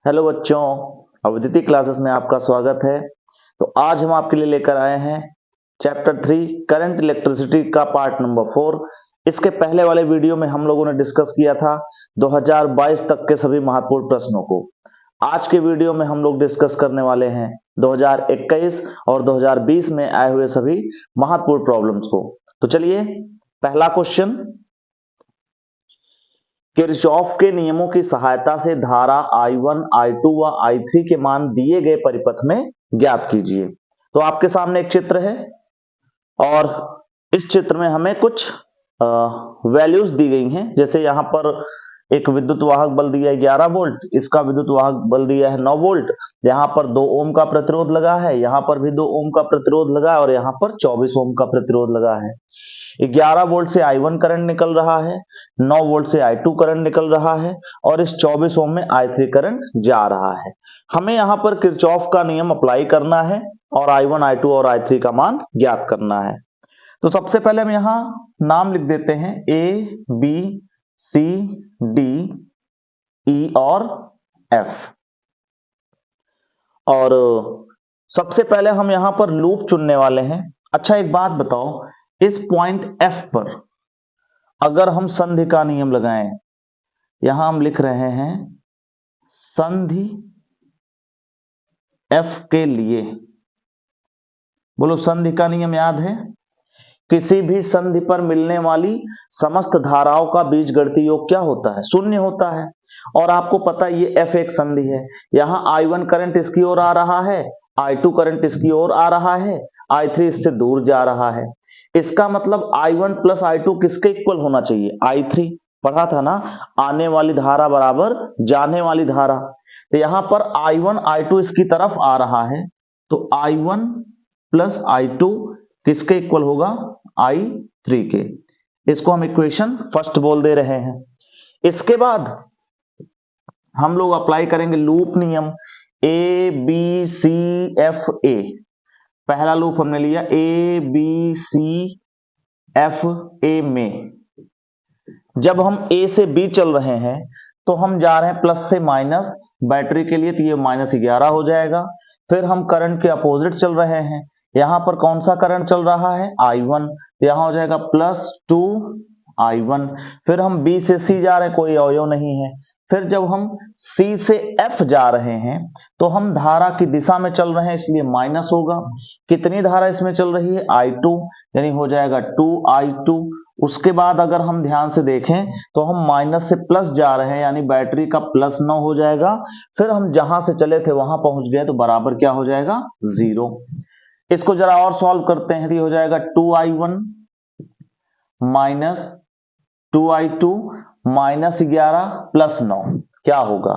Hello बच्चों, अवधि classes में आपका स्वागत है। तो आज हम आपके लिए लेकर आए हैं चैप्टर 3 करंट इलेक्ट्रिसिटी का पार्ट नंबर 4। इसके पहले वाले वीडियो में हम लोगों ने डिस्कस किया था 2022 तक के सभी महत्वपूर्ण प्रश्नों को। आज के वीडियो में हम लोग डिस्कस करने वाले हैं 2021 और 2020 में आए हुए सभी महत्वपूर्ण प्रॉब्लम्स को। तो चलिए, पहला क्वेश्चन, किरचॉफ के नियमों की सहायता से धारा I1, I2 व I3 के मान दिए गए परिपथ में ज्ञात कीजिए। तो आपके सामने एक चित्र है और इस चित्र में हमें कुछ वैल्यूज दी गई हैं। जैसे यहां पर एक विद्युत वाहक बल दिया है 11 वोल्ट, इसका विद्युत वाहक बल दिया है 9 वोल्ट, यहाँ पर 2 ओम का प्रतिरोध लगा है, यहाँ पर भी 2 ओम का प्रतिरोध लगा है और यहाँ पर 24 ओम का प्रतिरोध लगा है। 11 वोल्ट से I1 करंट निकल रहा है, 9 वोल्ट से I2 करंट निकल रहा है और इस 24 ओम में I3 करंट जा रहा है। हमें यहाँ पर किरचॉफ का नियम अप्लाई करना है और I1, I2 और I3 का मान ज्ञात करना है। तो सबसे पहले हम यहाँ नाम लिख देते हैं A, B, C, D, E और F। और सबसे पहले हम यहाँ पर लूप चुनने वाले हैं। अच्छा, एक बात बताओ, इस पॉइंट F पर अगर हम संधि का नियम लगाएं, यहां हम लिख रहे हैं संधि F के लिए, बोलो संधि का नियम याद है? किसी भी संधि पर मिलने वाली समस्त धाराओं का बीजगणितीय योग क्या होता है? शून्य होता है। और आपको पता है ये F एक संधि है। यहां I1 करंट इसकी ओर आ रहा है, I2 करंट इसकी ओर आ रहा है, I3 इससे दूर जा रहा है। इसका मतलब I1 प्लस I2 किसके इक्वल होना चाहिए? I3। पढ़ा था ना, आने वाली धारा बराबर जाने वाली धारा। तो यहां पर I1, I2 इसकी तरफ आ रहा है, तो I1 प्लस I2 किसके इक्वल होगा? I3 के। इसको हम इक्वेशन फर्स्ट बोल दे रहे हैं। इसके बाद हम लोग अप्लाई करेंगे लूप नियम A, B, C, F, A। पहला लूप हमने लिया A, B, C, F, A में। जब हम A से B चल रहे हैं तो हम जा रहे हैं प्लस से माइनस, बैटरी के लिए तो ये -11 हो जाएगा। फिर हम करंट के अपोजिट चल रहे हैं, यहां पर कौन सा करंट चल रहा है? I1, तो यहां हो जाएगा +2 I1। फिर हम B से C जा रहे हैं, कोई अवयव नहीं है। फिर जब हम C से F जा रहे हैं तो हम धारा की दिशा में चल रहे हैं, इसलिए माइनस होगा। कितनी धारा इसमें चल रही है? I2, यानी हो जाएगा 2I2। उसके बाद अगर हम ध्यान से देखें तो हम माइनस से प्लस जा रहे हैं, यानी बैटरी का +9 हो जाएगा। फिर हम जहां से चले थे वहां पहुंच गए तो बराबर क्या हो जाएगा? 0। इसको जरा और सॉल्व करते हैं, तो हो जाएगा 2I1 माइनस 2I2 -11 + 9 क्या होगा?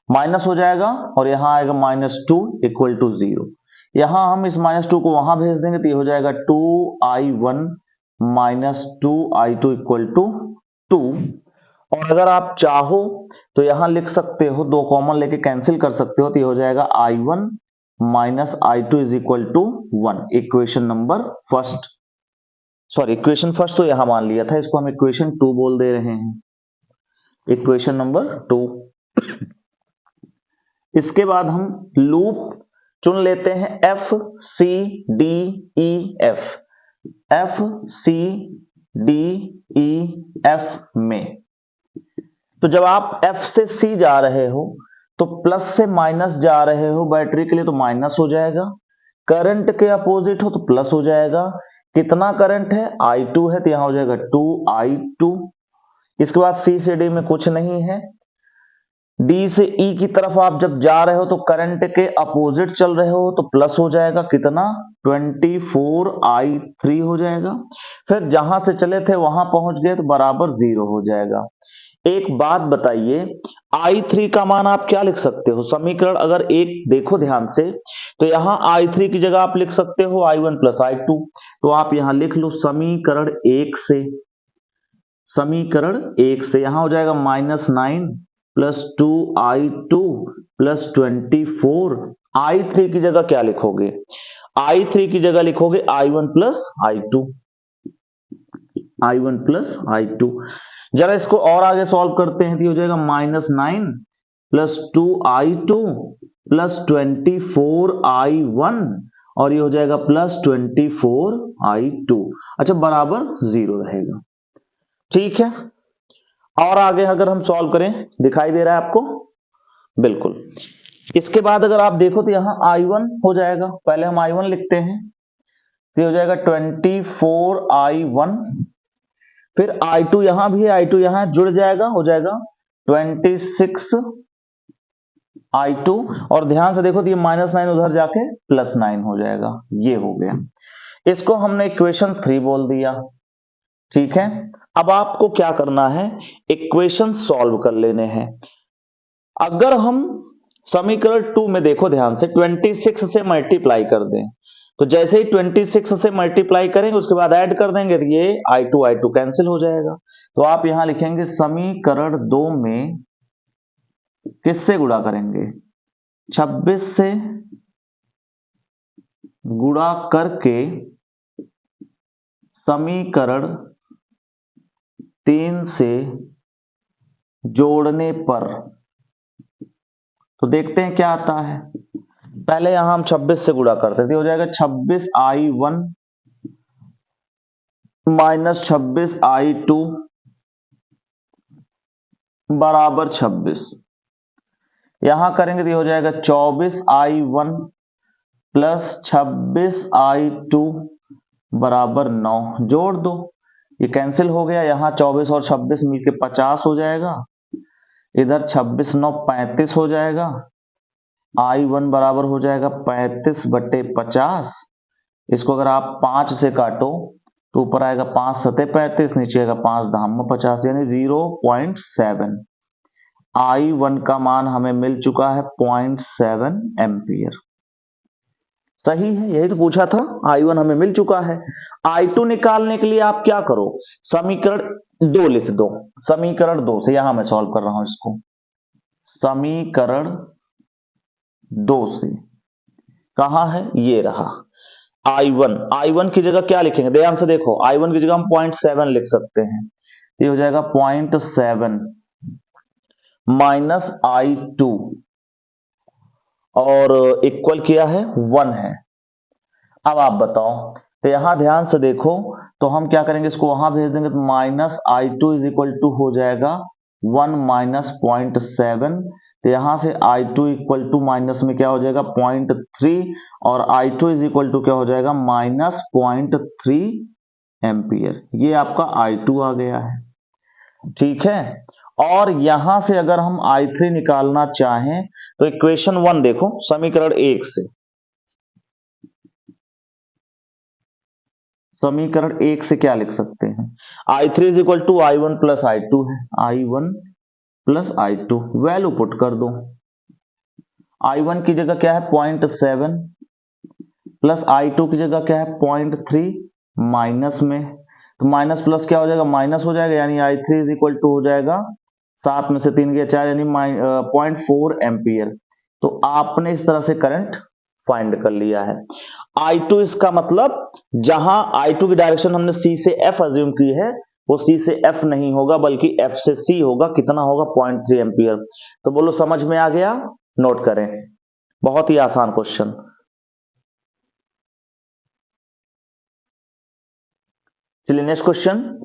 माइनस हो जाएगा और यहां आएगा -2 = 0। यहां हम इस -2 को वहां भेज देंगे तो ये हो जाएगा 2I1 -2I2 = 2। और अगर आप चाहो तो यहां लिख सकते हो, 2 कॉमन लेके कैंसिल कर सकते हो, तो ये हो जाएगा I1 -I2 = 1। Equation number first, sorry equation first तो यहां मान लिया था, इसको हम इक्वेशन 2 बोल दे रहे हैं, इक्वेशन नंबर 2। इसके बाद हम लूप चुन लेते हैं F, C, D, E, F। F, C, D, E, F में तो जब आप F से C जा रहे हो तो प्लस से माइनस जा रहे हो, बैटरी के लिए तो माइनस हो जाएगा। करंट के अपोजिट हो तो प्लस हो जाएगा। कितना करंट है? I2 है, तो यहां हो जाएगा 2I2। इसके बाद C से D में कुछ नहीं है। D से E की तरफ आप जब जा रहे हो तो करंट के अपोजिट चल रहे हो तो प्लस हो जाएगा। कितना? 24I3 हो जाएगा। फिर जहां से चले थे वहां पहुंच गए तो बराबर 0 हो जाएगा। एक बात बताइए, I3 का मान आप क्या लिख सकते हो? समीकरण अगर एक देखो ध्यान से तो यहां I3 की जगह आप लिख सकते हो I1 + I2। तो आप यहां लिख लो समीकरण 1 से, समीकरण 1 से यहां हो जाएगा -9 + 2I2 + 24। I3 की जगह क्या लिखोगे? I3 की जगह लिखोगे I1 + I2, I1 + I2। जरा इसको और आगे सॉल्व करते हैं तो हो जाएगा -9 प्लस 2i2 प्लस 24i1 और ये हो जाएगा प्लस 24i2। अच्छा, बराबर 0 रहेगा। ठीक है, और आगे अगर हम सॉल्व करें, दिखाई दे रहा है आपको? बिल्कुल। इसके बाद अगर आप देखो तो यहां i1 हो जाएगा, पहले हम i1 लिखते हैं, तो हो जाएगा 24i1, फिर i2 यहां भी है, i2 यहां जुड़ जाएगा, हो जाएगा 26i2, और ध्यान से देखो तो ये -9 उधर जाके +9 हो जाएगा, ये हो गया। इसको हमने इक्वेशन 3 बोल दिया। ठीक है, अब आपको क्या करना है, इक्वेशन सॉल्व कर लेने हैं। अगर हम समीकरण 2 में देखो ध्यान से, 26 से मल्टीप्लाई कर दें, तो जैसे ही 26 से मल्टीप्लाई करेंगे उसके बाद ऐड कर देंगे, तो ये i2 कैंसिल हो जाएगा। तो आप यहां लिखेंगे समीकरण 2 में किससे गुणा करेंगे, 26 से गुणा करके समीकरण 3 से जोड़ने पर, तो देखते हैं क्या आता है। पहले यहां हम 26 से गुणा करते थे, हो जाएगा 26i1 माइनस 26i2 बराबर 26। यहां करेंगे तो हो जाएगा 24i1 प्लस 26i2 बराबर 9। जोड़ दो, ये कैंसिल हो गया, यहां 24 और 26 मिलकर 50 हो जाएगा, इधर 26 9 35 हो जाएगा, i1 बराबर हो जाएगा 35/50। इसको अगर आप 5 से काटो तो ऊपर आएगा 5 7 35, नीचे आएगा 5 धाम 50, यानी 0.7। i1 का मान हमें मिल चुका है 0.7 एम्पियर। सही है, यही तो पूछा था, i1 हमें मिल चुका है। i2 निकालने के लिए आप क्या करो, समीकरण 2 लिख दो, समीकरण 2 से, यहां मैं सॉल्व कर रहा हूं इसको, समीकरण 2 से, कहां है, ये रहा i1 की जगह क्या लिखेंगे, ध्यान से देखो, i1 की जगह हम 0.7 लिख सकते हैं, ये हो जाएगा 0.7 माइनस i2 और इक्वल किया है 1 है। अब आप बताओ, तो यहां ध्यान से देखो, तो हम क्या करेंगे, इसको वहां भेज देंगे, तो -i2 इज इक्वल टू हो जाएगा 1 माइनस 0.7, तो यहां से i2 इक्वल टू माइनस में क्या हो जाएगा 0.3, और i2 इज इक्वल टू क्या हो जाएगा -0.3 एम्पियर। ये आपका i2 आ गया है। ठीक है, और यहां से अगर हम i3 निकालना चाहें तो इक्वेशन 1 देखो, समीकरण 1 से, समीकरण 1 से क्या लिख सकते हैं, i3 is equal to i1 plus i2 है, i1 plus i2, value put कर दो, i1 की जगह क्या है 0.7 प्लस i2 की जगह क्या है 0.3 माइनस में, तो माइनस प्लस क्या हो जाएगा, माइनस हो जाएगा, यानी i3 इज इक्वल टू हो जाएगा 7 में से 3 गया 4, यानी 0.4 एम्पियर। तो आपने इस तरह से करंट फाइंड कर लिया है। i2 इसका मतलब, जहां i2 की डायरेक्शन हमने c से f अज्यूम की है, वो c से f नहीं होगा बल्कि f से c होगा, कितना होगा 0.3 एम्पियर। तो बोलो समझ में आ गया, नोट करें, बहुत ही आसान क्वेश्चन। चलिए नेक्स्ट क्वेश्चन,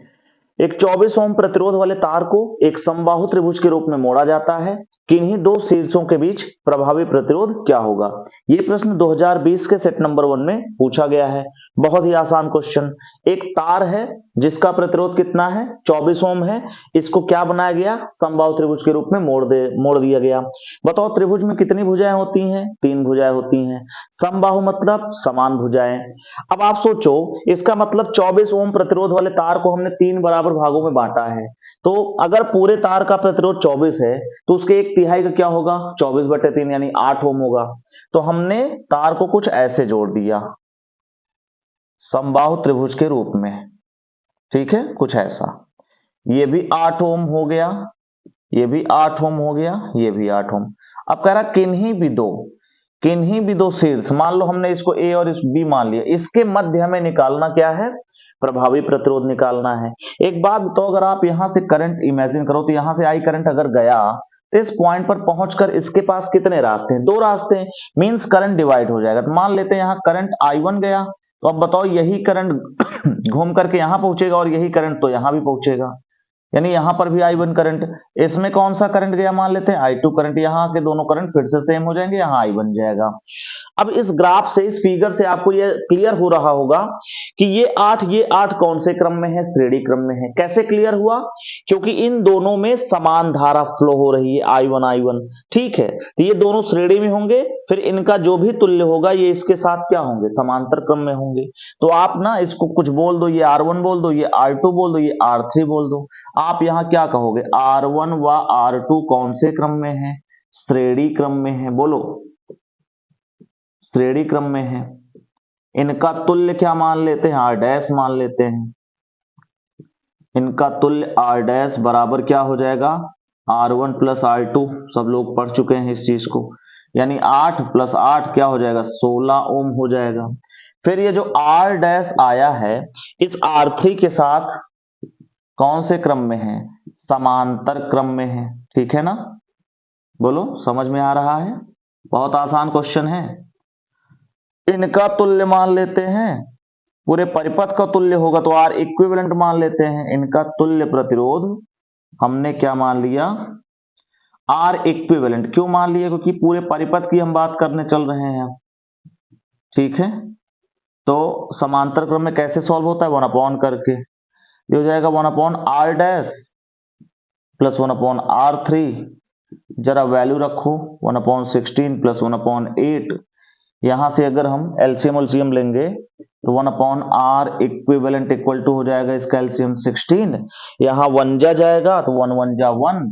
एक 24 ओम प्रतिरोध वाले तार को एक समबाहु त्रिभुज के रूप में मोड़ा जाता है, किन्हीं दो शीर्षों के बीच प्रभावी प्रतिरोध क्या होगा। यह प्रश्न 2020 के सेट नंबर 1 में पूछा गया है। बहुत ही आसान क्वेश्चन, एक तार है जिसका प्रतिरोध कितना है 24 ओम है, इसको क्या बनाया गया, समबाहु त्रिभुज के रूप में मोड़ दिया गया। बताओ त्रिभुज में कितनी भुजाएं होती हैं, 3 भुजाएं होती हैं, समबाहु मतलब समान भुजाएं। अब आप सोचो, इसका मतलब 24 ओम प्रतिरोध वाले तार को हमने 3 बराबर भागों में बांटा है, तो अगर पूरे तार का प्रतिरोध 24 है तो उसके 1/3 का क्या होगा 24/3 यानी 8 ओम होगा। तो हमने तार को कुछ ऐसे जोड़ दिया समबाहु त्रिभुज के रूप में, ठीक है, कुछ ऐसा, ये भी 8 ओम हो गया, ये भी 8 ओम हो गया, ये भी 8 ओम। अब कह रहा किन्हीं भी दो शीर्ष, मान लो हमने इसको ए और इस बी मान लिया, इसके मध्य हमें निकालना क्या है, प्रभावी प्रतिरोध निकालना है। एक बात तो, अगर आप यहां से करंट इमेजिन करो, तो यहां से आई करंट अगर गया इस पॉइंट पर पहुंचकर इसके पास कितने रास्ते हैं? 2 रास्ते हैं, मींस करंट डिवाइड हो जाएगा। तो मान लेते हैं यहां करंट I1 गया, तो अब बताओ यही करंट घूम करके यहां पहुंचेगा और यही करंट तो यहां भी पहुंचेगा, यानी यहां पर भी I1 करंट, इसमें कौन सा करंट गया? मान लेते हैं I2 करंट। यहां के दोनों करंट फिर से सेम हो जाएंगे, यहां I बन जाएगा। अब इस ग्राफ से, इस फिगर से आपको ये क्लियर हो रहा होगा कि ये 8 कौन से क्रम में है? श्रेणी क्रम में है। कैसे क्लियर हुआ? क्योंकि इन दोनों में समान धारा फ्लो हो रही है, I1 ठीक है, तो ये दोनों श्रेणी में होंगे, फिर इनका जो भी तुल्य होगा ये इसके साथ क्या होंगे? समांतर क्रम में होंगे। तो आप ना इसको कुछ बोल दो, ये R1 बोल दो, ये R2 बोल दो, ये R3 बोल दो। आप यहां क्या कहोगे? R1 व R2 कौन से क्रम में है? श्रेणी क्रम में है। बोलो, श्रेणी क्रम में है। इनका तुल्य क्या मान लेते हैं? R डैश मान लेते हैं। इनका तुल्य R डैश बराबर क्या हो जाएगा? R1 प्लस R2, सब लोग पढ़ चुके हैं इस चीज को, यानी 8 प्लस 8 क्या हो जाएगा? 16 ओम हो जाएगा। फिर ये जो R डैश आया है, इस R3 के साथ कौन से क्रम में है? समांतर क्रम में है, ठीक है ना? बोलो, समझ में आ रहा है? बहुत आसान क्वेश्चन है। इनका तुल्य मान लेते हैं, पूरे परिपथ का तुल्य होगा तो R इक्विवेलेंट मान लेते हैं। इनका तुल्य प्रतिरोध हमने क्या मान लिया? R equivalent. क्यों मान लिया? क्योंकि पूरे परिपथ की हम बात करने चल रहे हैं, ठीक है। तो समांतर क्रम में कैसे सॉल्व होता है? 1 अपॉन करके, ये हो जाएगा 1 upon R dash plus 1 upon R3, जरा वैल्यू रखो, 1 अपॉन 16 प्लस 1 अपॉन 8। यहां से अगर हम एलसीएम लेंगे तो 1 upon R equivalent equal to हो जाएगा इसका एलसीएम 16, यहां 1 जा जाएगा तो 1 1 जा 1,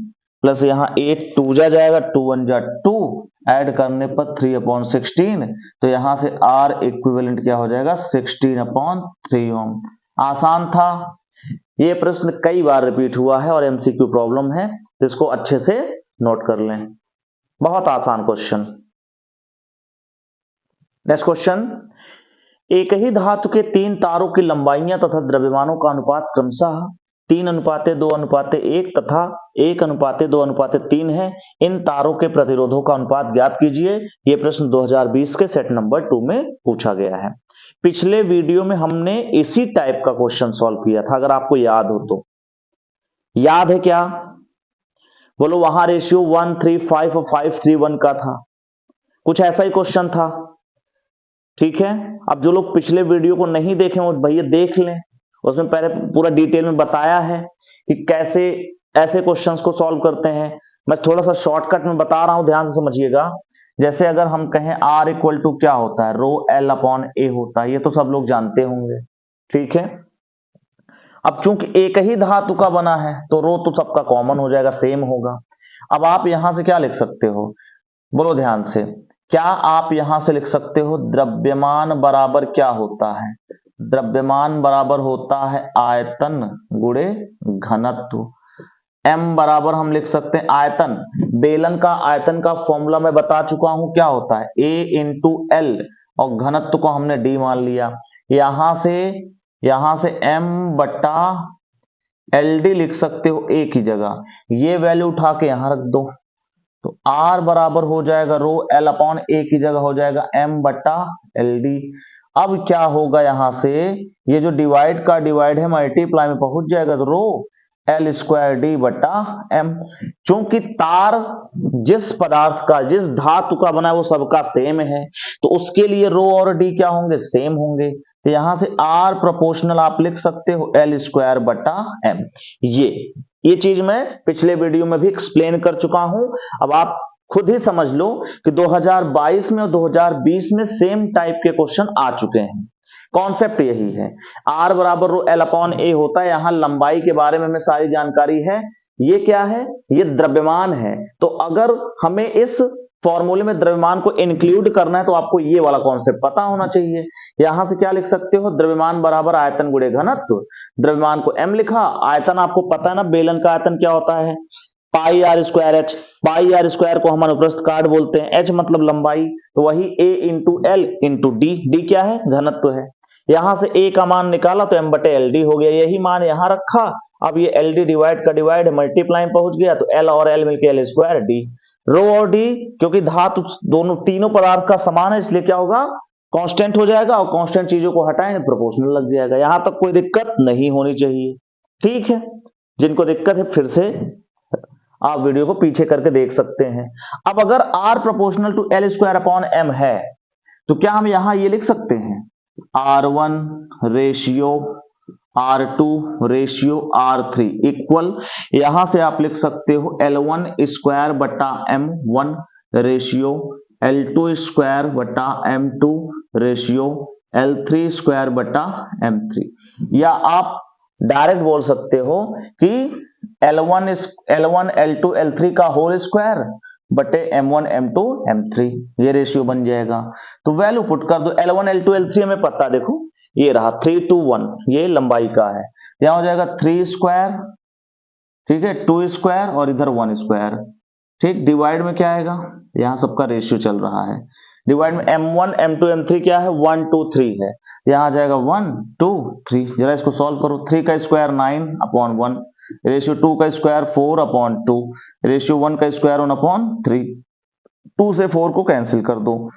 प्लस यहां 8 2 जा जाएगा, 2 1 जा 2, ऐड करने पर 3 अपॉन 16, तो यहां से R इक्विवेलेंट क्या हो जाएगा? 16 अपॉन 3 ओम। आसान था। ये प्रश्न कई बार रिपीट हुआ है और एमसीक्यू प्रॉब्लम है, इसको अच्छे से नोट कर लें। बहुत आसान क्वेश्चन। नेक्स्ट क्वेश्चन, एक ही धातु के 3 तारों की लंबाइयां तथा द्रव्यमानों का अनुपात क्रमशः 3:2:1 तथा 1:2:3 है। इन तारों के प्रतिरोधों का अनुपात ज्ञात कीजिए। यह प्रश्न 2020 के सेट नंबर 2 में पूछा गया है। पिछले वीडियो में हमने इसी टाइप का क्वेश्चन सॉल्व किया था, अगर आपको याद हो तो। याद है क्या? बोलो, वहां रेशियो 1:3:5 और 5:3:1 का था, कुछ ऐसा ही क्वेश्चन था, ठीक है। अब जो लोग पिछले वीडियो को नहीं देखे वो भैया देख लें, उसमें पहले पूरा डिटेल में बताया है कि कैसे ऐसे क्वेश्चंस को सॉल्व करते हैं। मैं थोड़ा सा शॉर्टकट में बता रहा हूं, ध्यान से समझिएगा। जैसे अगर हम कहें R इक्वल टू क्या होता है? रो L अपॉन A होता है, ये तो सब लोग जानते होंगे, ठीक है। अब चूंकि एक ही धातु का बना है तो रो तो सबका कॉमन हो जाएगा, सेम होगा। अब आप यहां से क्या लिख सकते हो? बोलो ध्यान से, क्या आप यहां से लिख सकते हो द्रव्यमान बराबर क्या होता है? द्रव्यमान बराबर होता है आयतन गुणे घनत्व। m बराबर हम लिख सकते हैं आयतन, बेलन का आयतन का फॉर्मूला मैं बता चुका हूं, क्या होता है? A इंटू L, और घनत्व को हमने D मान लिया। यहां से m बटा LD लिख सकते हो A की जगह, ये वैल्यू उठा के यहां रख दो, तो R बराबर हो जाएगा रो L अपॉन A की जगह हो जाएगा m बटा LD। अब क्या होगा? यहां से ये जो डिवाइड का डिवाइड है मल्टीप्लाई में पहुंच जाएगा, तो रो L स्क्वायर D बटा m। चूंकि तार जिस पदार्थ का, जिस धातु का बना है वो सबका सेम है, तो उसके लिए रो और D क्या होंगे? सेम होंगे। तो यहां से R प्रोपोर्शनल आप लिख सकते हो L स्क्वायर बटा m। ये चीज मैं पिछले वीडियो में भी एक्सप्लेन कर चुका हूं। अब आप खुद ही समझ लो कि 2022 में और 2020 में सेम टाइप के क्वेश्चन आ चुके हैं। कॉन्सेप्ट यही है, R बराबर रो L अपॉन A होता है। यहां लंबाई के बारे में हमें सारी जानकारी है। ये क्या है? ये द्रव्यमान है। तो अगर हमें इस फॉर्मूले में द्रव्यमान को इंक्लूड करना है तो आपको ये वाला कॉन्सेप्ट पता होना चाहिए। यहां से क्या लिख सकते हो? द्रव्यमान बराबर आयतन गुणे घनत्व। द्रव्यमान को m लिखा, आयतन आपको पता है ना, बेलन का आयतन क्या होता है? Pi R square H. Pi R square को हम अनुप्रस्थ काट बोलते हैं, एच मतलब लंबाई, तो वही A into L into D। D क्या है? घनत्व है। यहां से A का मान निकाला तो m बटे LD हो गया, यही मान यहां रखा अब ये एल डी डिवाइड का डिवाइड मल्टीप्लाई पहुंच गया तो एल और एल मिलके एल स्क्वायर डी। रो और डी क्योंकि धातु दोनों तीनों पदार्थ का समान है इसलिए क्या होगा, कांस्टेंट हो जाएगा, और कांस्टेंट चीजों को हटाएंगे प्रोपोर्शनल लग जाएगा। यहां तक कोई दिक्कत नहीं होनी चाहिए, ठीक है। जिनको दिक्कत है फिर से आप वीडियो को पीछे करके देख सकते हैं। अब अगर R proportional to L square upon M है तो क्या हम यहां ये लिख सकते हैं R1 ratio R2 ratio R3 equal, यहां से आप लिख सकते हो L1 स्क्वायर बटा M1 रेशियो L2 स्क्वायर बटा M2 रेशियो L3 स्क्वायर बटा M3, या आप डायरेक्ट बोल सकते हो कि L1 L2 L3 का होल स्क्वायर बटे M1 M2 M3, ये रेशियो बन जाएगा। तो वैल्यू पुट कर दो, L1 L2 L3 हमें पता, देखो ये रहा 3 2 1, ये लंबाई का है, यहां हो जाएगा 3 स्क्वायर, ठीक है, 2 स्क्वायर और इधर 1 स्क्वायर, ठीक। डिवाइड में क्या आएगा, यहां सबका रेशियो चल रहा है, डिवाइड में M1 M2 M3 क्या है 1 2 3 है, यहां आ जाएगा 1 2 3। जरा इसको सॉल्व करो, 3 का स्क्वायर 9 अपॉन 1 रेशियो 2 का स्क्वायर 4 अपॉन 2 रेशियो 1 का स्क्वायर 1 अपॉन 3, 2 से 4 को कैंसिल कर दो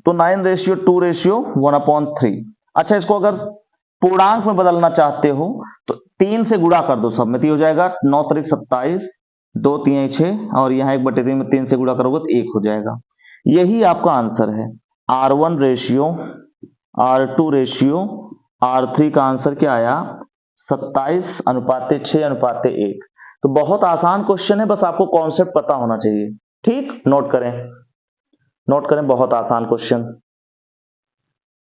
तो 9 रेशियो 2 रेशियो 1 अपॉन 3। अच्छा, इसको अगर पूर्णांक में बदलना चाहते हो तो 3 से गुणा कर दो सब में, तो हो जाएगा 9 तारीख 27, 2 3 6 और यहाँ 1/3 में 3 से गुणा करोगे तो 1 हो जाएगा। यही आपका आंसर है, R1 ratio R2 ratio R3 का आंसर क्या आया 27:6:1। तो बहुत आसान क्वेश्चन है, बस आपको कॉन्सेप्ट पता होना चाहिए, ठीक। नोट करें, नोट करें, बहुत आसान क्वेश्चन।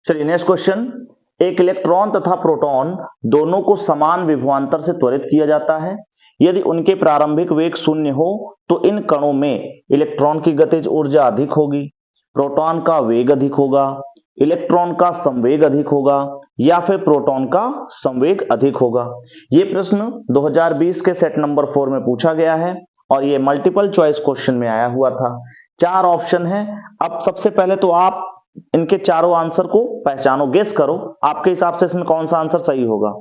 चलिए नेक्स्ट क्वेश्चन, एक इलेक्ट्रॉन तथा प्रोटॉन दोनों को समान विभवांतर से त्वरित किया जाता है। यदि उनके प्रारंभिक वेग शून्य हो तो इन कणों में इलेक्ट्रॉन की गतिज ऊर्जा अधिक होगी, प्रोटॉन का वेग अधिक होगा, इलेक्ट्रॉन का संवेग अधिक होगा, या फिर प्रोटॉन का संवेग अधिक होगा। ये प्रश्न 2020 के सेट नंबर 4 में पूछा गया है और ये मल्टीपल चॉइस क्वेश्चन में आया हुआ था। 4 ऑप्शन है। अब सबसे पहले तो आप इनके चारों आंसर को पहचानो, गेस करो आपके हिसाब से इसमें कौन सा आंसर सही होगा।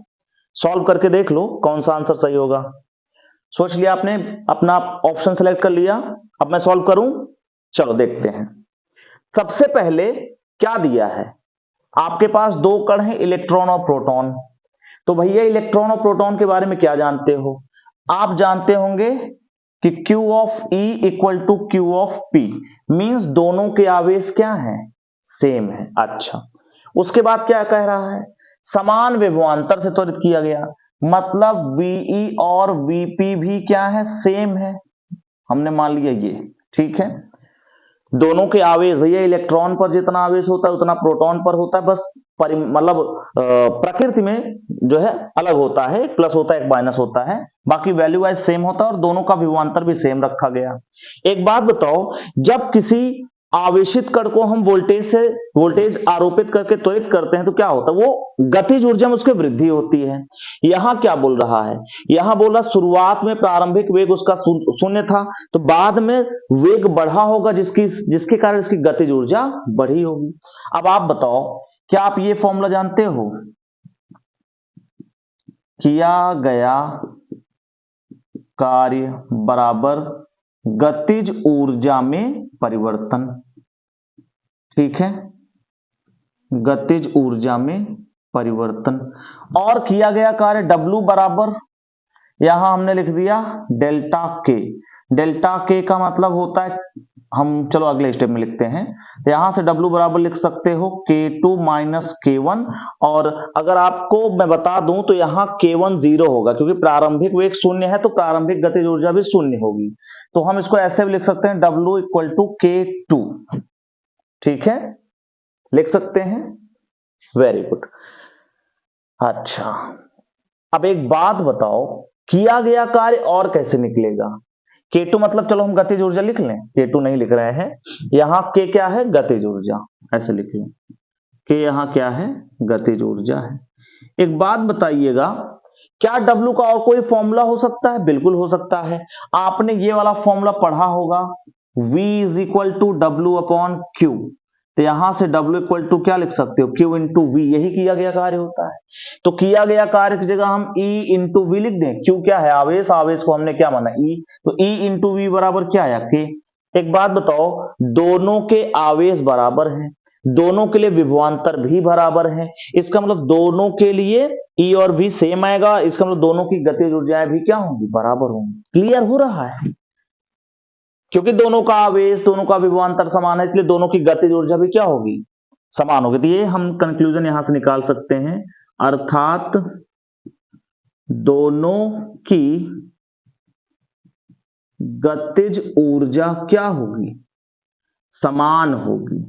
सॉल्व करके देख लो कौन सा आंसर सही होगा। सोच लिया आपने, अपना ऑप्शन सेलेक्ट कर लिया, अब मैं सॉल्व करूं, चलो देखते हैं। सबसे पहले क्या दिया है, आपके पास 2 कण हैं इलेक्ट्रॉन और प्रोटॉन। तो भैया इलेक्ट्रॉन और प्रोटॉन के बारे में क्या जानते हो, आप जानते होंगे कि Q of E equal to Q of P, means दोनों के आवेश क्या हैं, सेम है। अच्छा, उसके बाद क्या कह रहा है, समान विभवांतर से त्वरित किया गया, मतलब VE और VP भी क्या है, सेम है। हमने मान लिया ये, ठीक है। दोनों के आवेश, भैया इलेक्ट्रॉन पर जितना आवेश होता है उतना प्रोटॉन पर होता है, बस मतलब प्रकृति में जो है अलग होता है, एक प्लस होता है एक माइनस होता है, बाकी वैल्यू वाइज सेम होता है और दोनों का विभवांतर भी सेम रखा गया। एक बात बताओ, जब किसी आवेशित कण को हम वोल्टेज आरोपित करके त्वरित करते हैं तो क्या होता है, वो गतिज ऊर्जा में उसकी वृद्धि होती है। यहां क्या बोल रहा है, यहां बोला शुरुआत में प्रारंभिक वेग उसका शून्य था, तो बाद में वेग बढ़ा होगा जिसके कारण इसकी गतिज ऊर्जा बढ़ी होगी। अब आप बताओ, क्या आप ये फॉर्मूला जानते हो, किया गया कार्य बराबर गतिज ऊर्जा में परिवर्तन, ठीक है, गतिज ऊर्जा में परिवर्तन। और किया गया कार्य W बराबर, यहां हमने लिख दिया डेल्टा के। डेल्टा के का मतलब होता है, हम चलो अगले स्टेप में लिखते हैं, तो यहां से W बराबर लिख सकते हो K2 माइनस K1, और अगर आपको मैं बता दूं तो यहां K1 0 होगा, क्योंकि प्रारंभिक वेग शून्य है तो प्रारंभिक गतिज ऊर्जा भी शून्य होगी। तो हम इसको ऐसे भी लिख सकते हैं W इक्वल टू K2, ठीक है, लिख सकते हैं, वेरी गुड। अच्छा, अब एक बात बताओ, किया गया कार्य और कैसे निकलेगा, K2 मतलब चलो हम गतिज ऊर्जा लिख लें, K2 नहीं लिख रहे हैं, यहां K क्या है, गतिज ऊर्जा, ऐसे लिख लें, K यहां क्या है, गतिज ऊर्जा है। एक बात बताइएगा, क्या W का और कोई फॉर्मूला हो सकता है, बिल्कुल हो सकता है। आपने ये वाला फॉर्मूला पढ़ा होगा, V is equal to W upon Q, तो यहां से W इक्वल टू क्या लिख सकते हो, Q इंटू वी, यही किया गया कार्य होता है। तो किया गया कार्य की जगह हम E इंटू वी लिख दें। Q क्या है, आवेश, आवेश को हमने क्या माना E, तो E इंटू वी बराबर क्या आया K। एक बात बताओ, दोनों के आवेश बराबर हैं, दोनों के लिए विभवांतर भी बराबर है, इसका मतलब दोनों के लिए E और V सेम आएगा, इसका मतलब दोनों की गतिज ऊर्जाएं भी क्या होंगी, बराबर होंगी। क्लियर हो रहा है, क्योंकि दोनों का आवेश, दोनों का विभवांतर समान है, इसलिए दोनों की गतिज ऊर्जा भी क्या होगी, समान होगी। तो ये हम कंक्लूजन यहां से निकाल सकते हैं, अर्थात दोनों की गतिज ऊर्जा क्या होगी, समान होगी।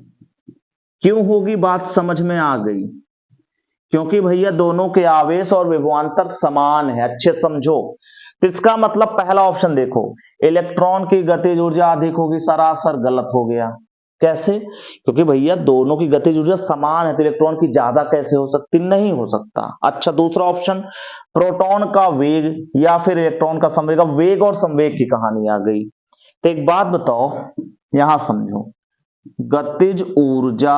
क्यों होगी, बात समझ में आ गई, क्योंकि भैया दोनों के आवेश और विभवांतर समान है। अच्छे समझो, तो इसका मतलब पहला ऑप्शन देखो, इलेक्ट्रॉन की गतिज ऊर्जा अधिक होगी, सरासर गलत हो गया। कैसे, क्योंकि भैया दोनों की गतिज ऊर्जा समान है, तो इलेक्ट्रॉन की ज्यादा कैसे हो सकती, नहीं हो सकता। अच्छा, दूसरा ऑप्शन, प्रोटॉन का वेग या फिर इलेक्ट्रॉन का संवेग। अब वेग और संवेग की कहानी आ गई, तो एक बात बताओ, यहां समझो, गतिज ऊर्जा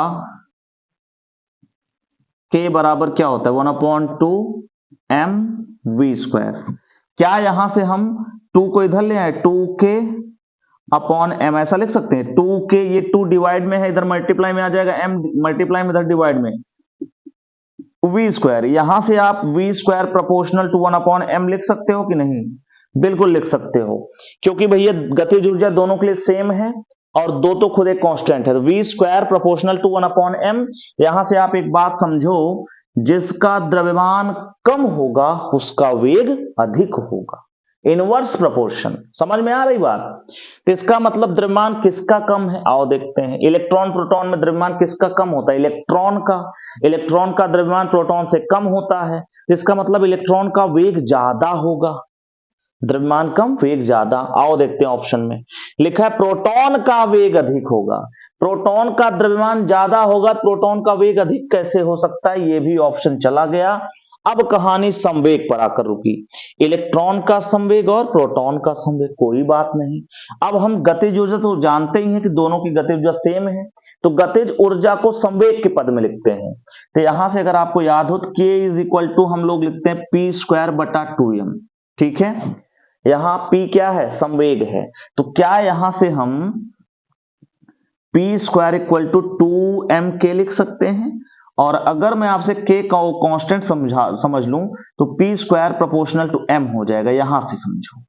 के बराबर क्या होता है, 1/2 mv²। क्या यहां से हम 2 को इधर ले आए, 2k/m ऐसा लिख सकते हैं। 2k, ये 2 डिवाइड में है, इधर मल्टीप्लाई में आ जाएगा, m मल्टीप्लाई में, इधर डिवाइड में, v²। यहां से आप v² प्रोपोर्शनल टू 1/m लिख सकते हो कि नहीं, बिल्कुल लिख सकते हो, क्योंकि भैया गतिज ऊर्जा दोनों के लिए सेम है और दो तो खुद एक कांस्टेंट है, तो v² प्रोपोर्शनल टू 1/m। यहां से आप एक बात समझो, जिसका द्रव्यमान कम होगा उसका वेग अधिक होगा, इनवर्स प्रोपोर्शन। समझ में आ रही बात, तो इसका मतलब द्रव्यमान किसका कम है, आओ देखते हैं। इलेक्ट्रॉन प्रोटॉन में द्रव्यमान किसका कम होता है, इलेक्ट्रॉन का। इलेक्ट्रॉन का द्रव्यमान प्रोटॉन से कम होता है, तो इसका मतलब इलेक्ट्रॉन का वेग ज्यादा होगा, द्रव्यमान कम वेग ज्यादा। आओ देखते हैं ऑप्शन में लिखा है प्रोटॉन का वेग अधिक होगा, प्रोटॉन का द्रव्यमान ज्यादा होगा, प्रोटॉन का वेग अधिक कैसे हो सकता है, ये भी ऑप्शन चला गया। अब कहानी संवेग पर आकर रुकी, इलेक्ट्रॉन का संवेग और प्रोटॉन का संवेग, कोई बात नहीं। अब हम गतिज ऊर्जा तो जानते ही हैं कि दोनों की गतिज ऊर्जा सेम है, तो गतिज ऊर्जा को संवेग के पद में लिखते हैं। तो यहां से अगर आपको याद हो तो k इज इक्वल टू हम लोग लिखते हैं p²/2m, ठीक है। यहां p क्या है, संवेग है, तो क्या यहां से हम p² इक्वल टू 2mk लिख सकते हैं। और अगर मैं आपसे k का कांस्टेंट समझ लूं तो p² प्रोपोर्शनल टू m हो जाएगा। यहां से समझो,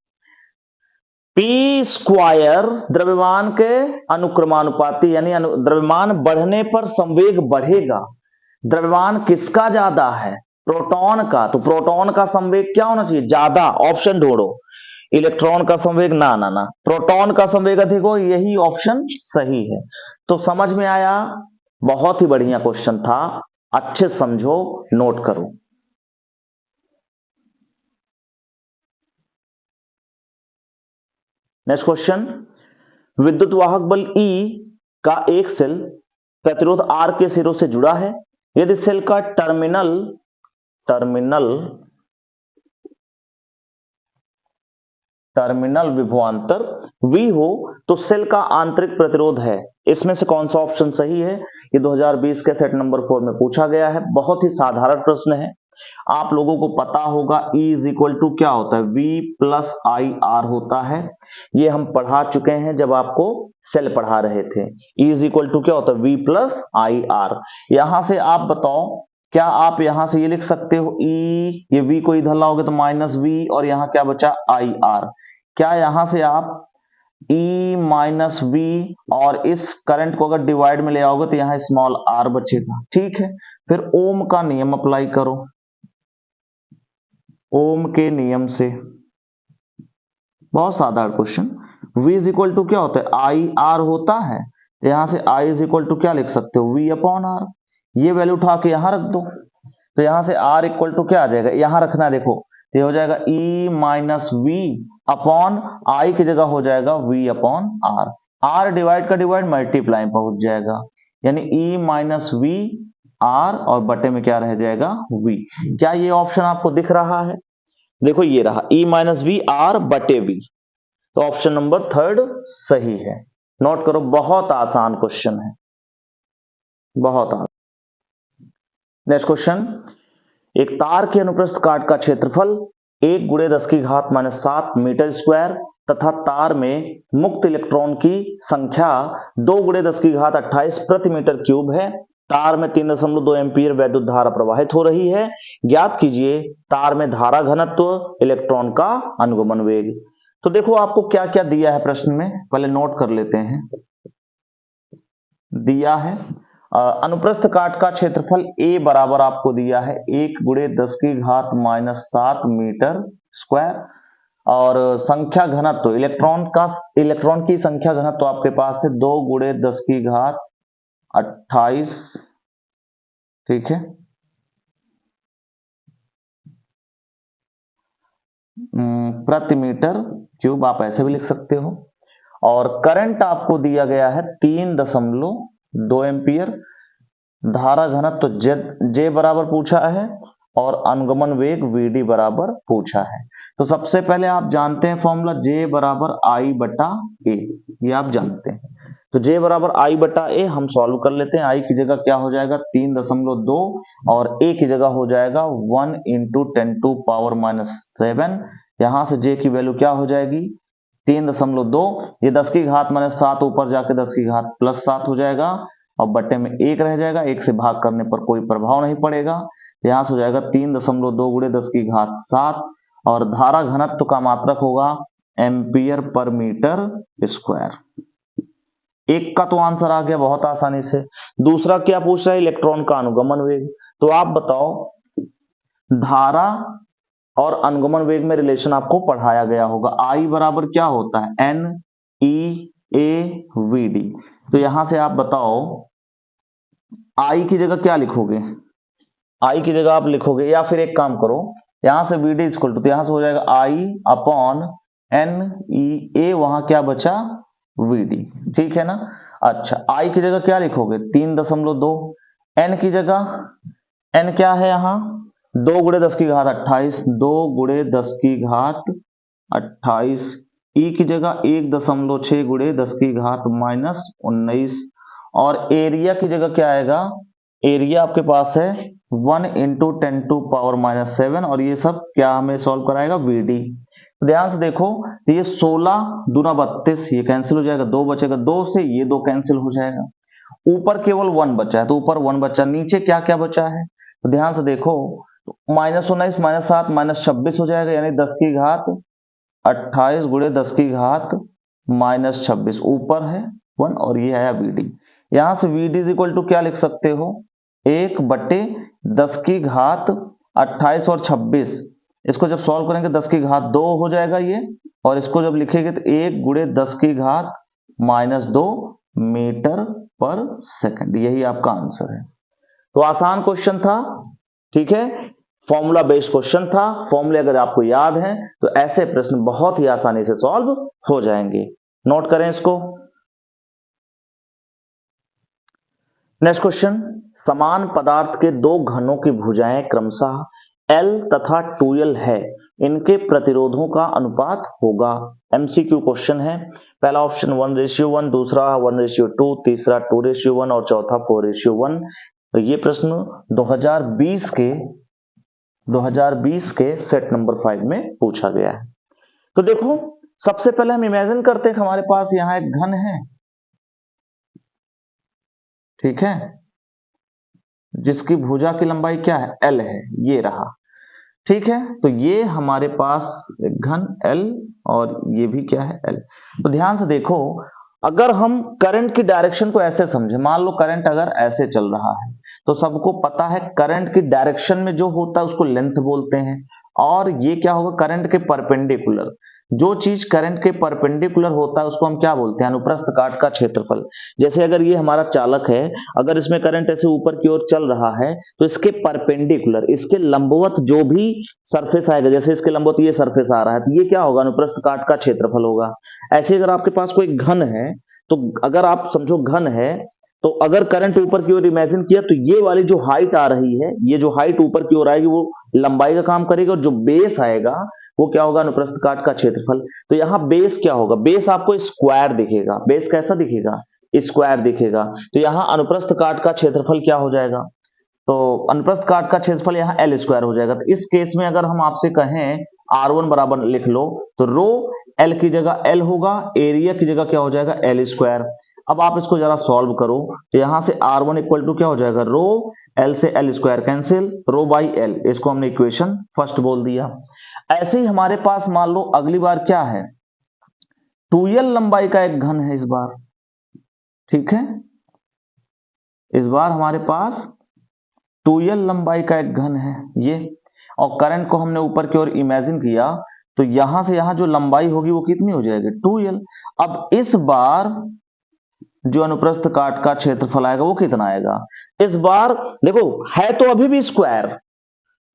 p² द्रव्यमान के अनुक्रमानुपाती, यानी द्रव्यमान बढ़ने पर संवेग बढ़ेगा। द्रव्यमान किसका ज्यादा है, प्रोटॉन का, तो प्रोटॉन का संवेग क्या होना चाहिए, ज्यादा। ऑप्शन ढूंढो, इलेक्ट्रॉन का संवेग ना ना ना, प्रोटॉन का संवेग अधिक हो, यही ऑप्शन सही है। तो समझ में आया, बहुत ही बढ़िया क्वेश्चन था, अच्छे समझो, नोट करो। नेक्स्ट क्वेश्चन, विद्युत वाहक बल E का एक सेल प्रतिरोध R के सिरों से जुड़ा है, यदि सेल का टर्मिनल विभवांतर V हो तो सेल का आंतरिक प्रतिरोध है, इसमें से कौन सा ऑप्शन सही है। ये 2020 के सेट नंबर 4 में पूछा गया है, बहुत ही साधारण प्रश्न है, आप लोगों को पता होगा। E इज इक्वल टू क्या होता है, V+IR होता है, ये हम पढ़ा चुके हैं जब आपको सेल पढ़ा रहे थे। E इज इक्वल टू क्या होता है, V+IR। यहां से आप बताओ, क्या आप यहां से ये लिख सकते हो E, ये V को इधर लाओगे तो -V, और यहां क्या बचा IR। क्या यहां से आप E-V और इस करंट को अगर डिवाइड में ले आओगे तो यहां स्मॉल r बचेगा, ठीक है। फिर ओम का नियम अप्लाई करो, ओम के नियम से, बहुत साधारण question. V is equal to क्या होता है, IR होता है, तो यहां से I इज इक्वल टू क्या लिख सकते हो, V/R। ये वैल्यू उठा के यहां रख दो, तो यहां से R इक्वल टू क्या आ जाएगा, यहां रखना, देखो ये हो जाएगा E-V अपॉन I की जगह हो जाएगा V/R। R डिवाइड का डिवाइड मल्टीप्लाई पहुंच जाएगा, यानी E-V/R और बटे में क्या रह जाएगा, V। क्या ये ऑप्शन आपको दिख रहा है, देखो ये रहा E-V/R बटे V, तो ऑप्शन नंबर 3 सही है। नोट करो, बहुत आसान क्वेश्चन है। बहुत आसान। नेक्स्ट क्वेश्चन, एक तार के अनुप्रस्थ काट का क्षेत्रफल 1 × 10⁻⁷ मीटर स्क्वायर तथा तार में मुक्त इलेक्ट्रॉन की संख्या 2 × 10⁻28 प्रति मीटर क्यूब है। तार में 3.2 एम्पीयर वैद्युत धारा प्रवाहित हो रही है। ज्ञात कीजिए तार में धारा घनत्व, इलेक्ट्रॉन का अनुगमन वेग। तो देखो आपको क्या क्या दिया है प्रश्न में, पहले नोट कर लेते हैं। दिया है अनुप्रस्थ काट का क्षेत्रफल A बराबर आपको दिया है 1 × 10⁻⁷ मीटर स्क्वायर, और संख्या घनत्व इलेक्ट्रॉन की संख्या घनत्व आपके पास है 2 × 10⁻28, ठीक है, प्रति मीटर क्यूब, आप ऐसे भी लिख सकते हो। और करंट आपको दिया गया है 3.2 एम्पियर, धारा घनत्व J बराबर पूछा है, और अनुगमन वेग VD बराबर पूछा है। तो सबसे पहले आप जानते हैं फॉर्मूला J बराबर I/A, ये आप जानते हैं। तो J बराबर I/A हम सॉल्व कर लेते हैं। I की जगह क्या हो जाएगा 3.2 और A की जगह हो जाएगा 1 × 10⁻⁷। यहां से J की वैल्यू क्या हो जाएगी 3.2, ये 10⁻⁷ ऊपर जाके 10⁻+7 हो जाएगा, और बट्टे में 1 रह जाएगा, 1 से भाग करने पर कोई प्रभाव नहीं पड़ेगा। यहां से हो जाएगा 3.2 × 10⁻7, और धारा घनत्व का मात्रक होगा एम्पियर पर मीटर स्क्वायर। एक का तो आंसर आ गया बहुत आसानी से। दूसरा क्या पूछ रहा है, इलेक्ट्रॉन का अनुगमन वेग। तो आप बताओ, धारा और अनुगमन वेग में रिलेशन आपको पढ़ाया गया होगा। I बराबर क्या होता है NE/AVD। तो यहां से आप बताओ I की जगह क्या लिखोगे, I की जगह आप लिखोगे, या फिर एक काम करो, यहां से VD इक्वल टू, तो यहां से हो जाएगा I/NE/A, वहां क्या बचा VD, ठीक है ना। अच्छा, I की जगह क्या लिखोगे 3.2, N की जगह, N क्या है यहाँ 2 × 10⁻28, 2 × 10⁻28, E की जगह 1.6 × 10⁻⁻19, और एरिया की जगह क्या आएगा, एरिया आपके पास है 1 × 10⁻⁷, और ये सब क्या हमें सॉल्व कराएगा VD। ध्यान से देखो, ये 16 दूना 32, ये कैंसिल हो जाएगा, 2 बचेगा, 2 से ये 2 कैंसिल हो जाएगा, ऊपर केवल 1 बचा है, तो ऊपर 1 बचा, नीचे क्या क्या बचा है, तो ध्यान से देखो, -19 -7 -26 हो जाएगा, यानी 10⁻28 × 10⁻26, ऊपर है 1, और ये आया VD। यहां से VD इज इक्वल टू क्या लिख सकते हो 1/10⁻28 और 26, इसको जब सॉल्व करेंगे 10⁻2 हो जाएगा ये, और इसको जब लिखेंगे तो 1 × 10⁻2 मीटर पर सेकंड, यही आपका आंसर है। तो आसान क्वेश्चन था, ठीक है, फॉर्मूला बेस्ड क्वेश्चन था। फॉर्मूले अगर आपको याद है तो ऐसे प्रश्न बहुत ही आसानी से सॉल्व हो जाएंगे। नोट करें इसको। नेक्स्ट क्वेश्चन, समान पदार्थ के दो घनों की भुजाएं क्रमशः L तथा 2L है, इनके प्रतिरोधों का अनुपात होगा। MCQ क्वेश्चन है। पहला ऑप्शन 1:1, दूसरा 1:2, तीसरा 2:1 और चौथा 4:1। तो ये प्रश्न 2020 के सेट नंबर 5 में पूछा गया है। तो देखो, सबसे पहले हम इमेजिन करते हैं कि हमारे पास यहां एक घन है, ठीक है, जिसकी भुजा की लंबाई क्या है L है, ये रहा, ठीक है। तो ये हमारे पास एक घन L, और ये भी क्या है L। तो ध्यान से देखो, अगर हम करंट की डायरेक्शन को ऐसे समझे, मान लो करंट अगर ऐसे चल रहा है, तो सबको पता है करंट की डायरेक्शन में जो होता है उसको लेंथ बोलते हैं, और ये क्या होगा करंट के परपेंडिकुलर, जो चीज करंट के परपेंडिकुलर होता है उसको हम क्या बोलते हैं अनुप्रस्थ काट का क्षेत्रफल। जैसे अगर ये हमारा चालक है, अगर इसमें करंट ऐसे ऊपर की ओर चल रहा है, तो इसके परपेंडिकुलर, इसके लंबवत जो भी सरफेस आएगा, जैसे इसके लंबवत ये सरफेस आ रहा है, तो ये क्या होगा अनुप्रस्थ काट का क्षेत्रफल होगा। ऐसे अगर आपके पास कोई घन है, तो अगर आप समझो घन है, तो अगर करंट ऊपर की ओर इमेजिन किया, तो ये वाली जो हाइट आ रही है, ये जो हाइट ऊपर की ओर आएगी वो लंबाई का काम करेगी, और जो बेस आएगा वो क्या होगा अनुप्रस्थ काट का क्षेत्रफल। तो यहां बेस क्या होगा, बेस आपको स्क्वायर दिखेगा। बेस कैसा दिखेगा स्क्वायर दिखेगा। तो यहाँ अनुप्रस्थ काट का क्षेत्रफल क्या हो जाएगा, तो अनुप्रस्थ काट का क्षेत्रफल यहाँ एल स्क्वायर हो जाएगा। तो इस केस में अगर हम आपसे कहें R1 बराबर लिख लो, तो रो एल की जगह एल होगा, एरिया की जगह क्या हो जाएगा एल स्क्वायर। अब आप इसको जरा सॉल्व करो, तो यहां से R1 इक्वल टू क्या हो जाएगा, रो एल से L square cancel, rho by L, इसको हमने इक्वेशन फर्स्ट बोल दिया। ऐसे ही हमारे पास मान लो अगली बार क्या है, 2l लंबाई का एक घन है इस बार, ठीक है, इस बार हमारे पास 2l लंबाई का एक घन है ये, और करंट को हमने ऊपर की ओर इमेजिन किया, तो यहां से यहां जो लंबाई होगी वो कितनी हो जाएगी 2l। अब इस बार जो अनुप्रस्थ काट का क्षेत्रफल आएगा वो कितना आएगा, इस बार देखो है तो अभी भी स्क्वायर,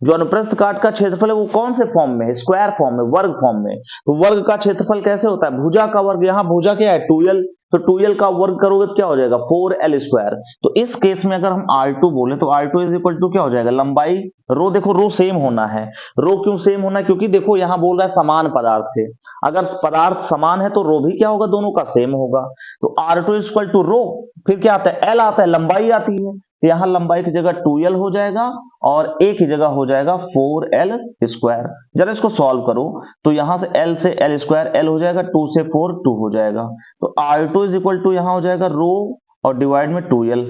जो अनुप्रस्थ काट का क्षेत्रफल है वो कौन से फॉर्म में है, स्क्वायर फॉर्म में, वर्ग फॉर्म में। तो वर्ग का क्षेत्रफल कैसे होता है, भुजा का वर्ग, यहां भुजा क्या है 2l, तो 2l का वर्ग करोगे तो क्या हो जाएगा 4l स्क्वायर। तो इस केस में अगर हम R2 बोले तो R2 इज इक्वल टू क्या हो जाएगा, लंबाई रो, देखो रो सेम होना है, रो क्यों सेम होना है, क्योंकि देखो यहां बोल रहा है समान पदार्थ थे, अगर पदार्थ समान है तो रो भी क्या होगा, दोनों का सेम होगा। तो R2 इज इक्वल टू रो, फिर क्या आता है एल आता है, लंबाई आती है, यहां लंबाई की जगह 2l हो जाएगा और a की जगह हो जाएगा 4l स्क्वायर। जरा इसको सॉल्व करो, तो यहां से l से l स्क्वायर, l हो जाएगा 2 से 4 2 हो जाएगा, तो R2 इज इक्वल टू यहां हो जाएगा रो और डिवाइड में 2l,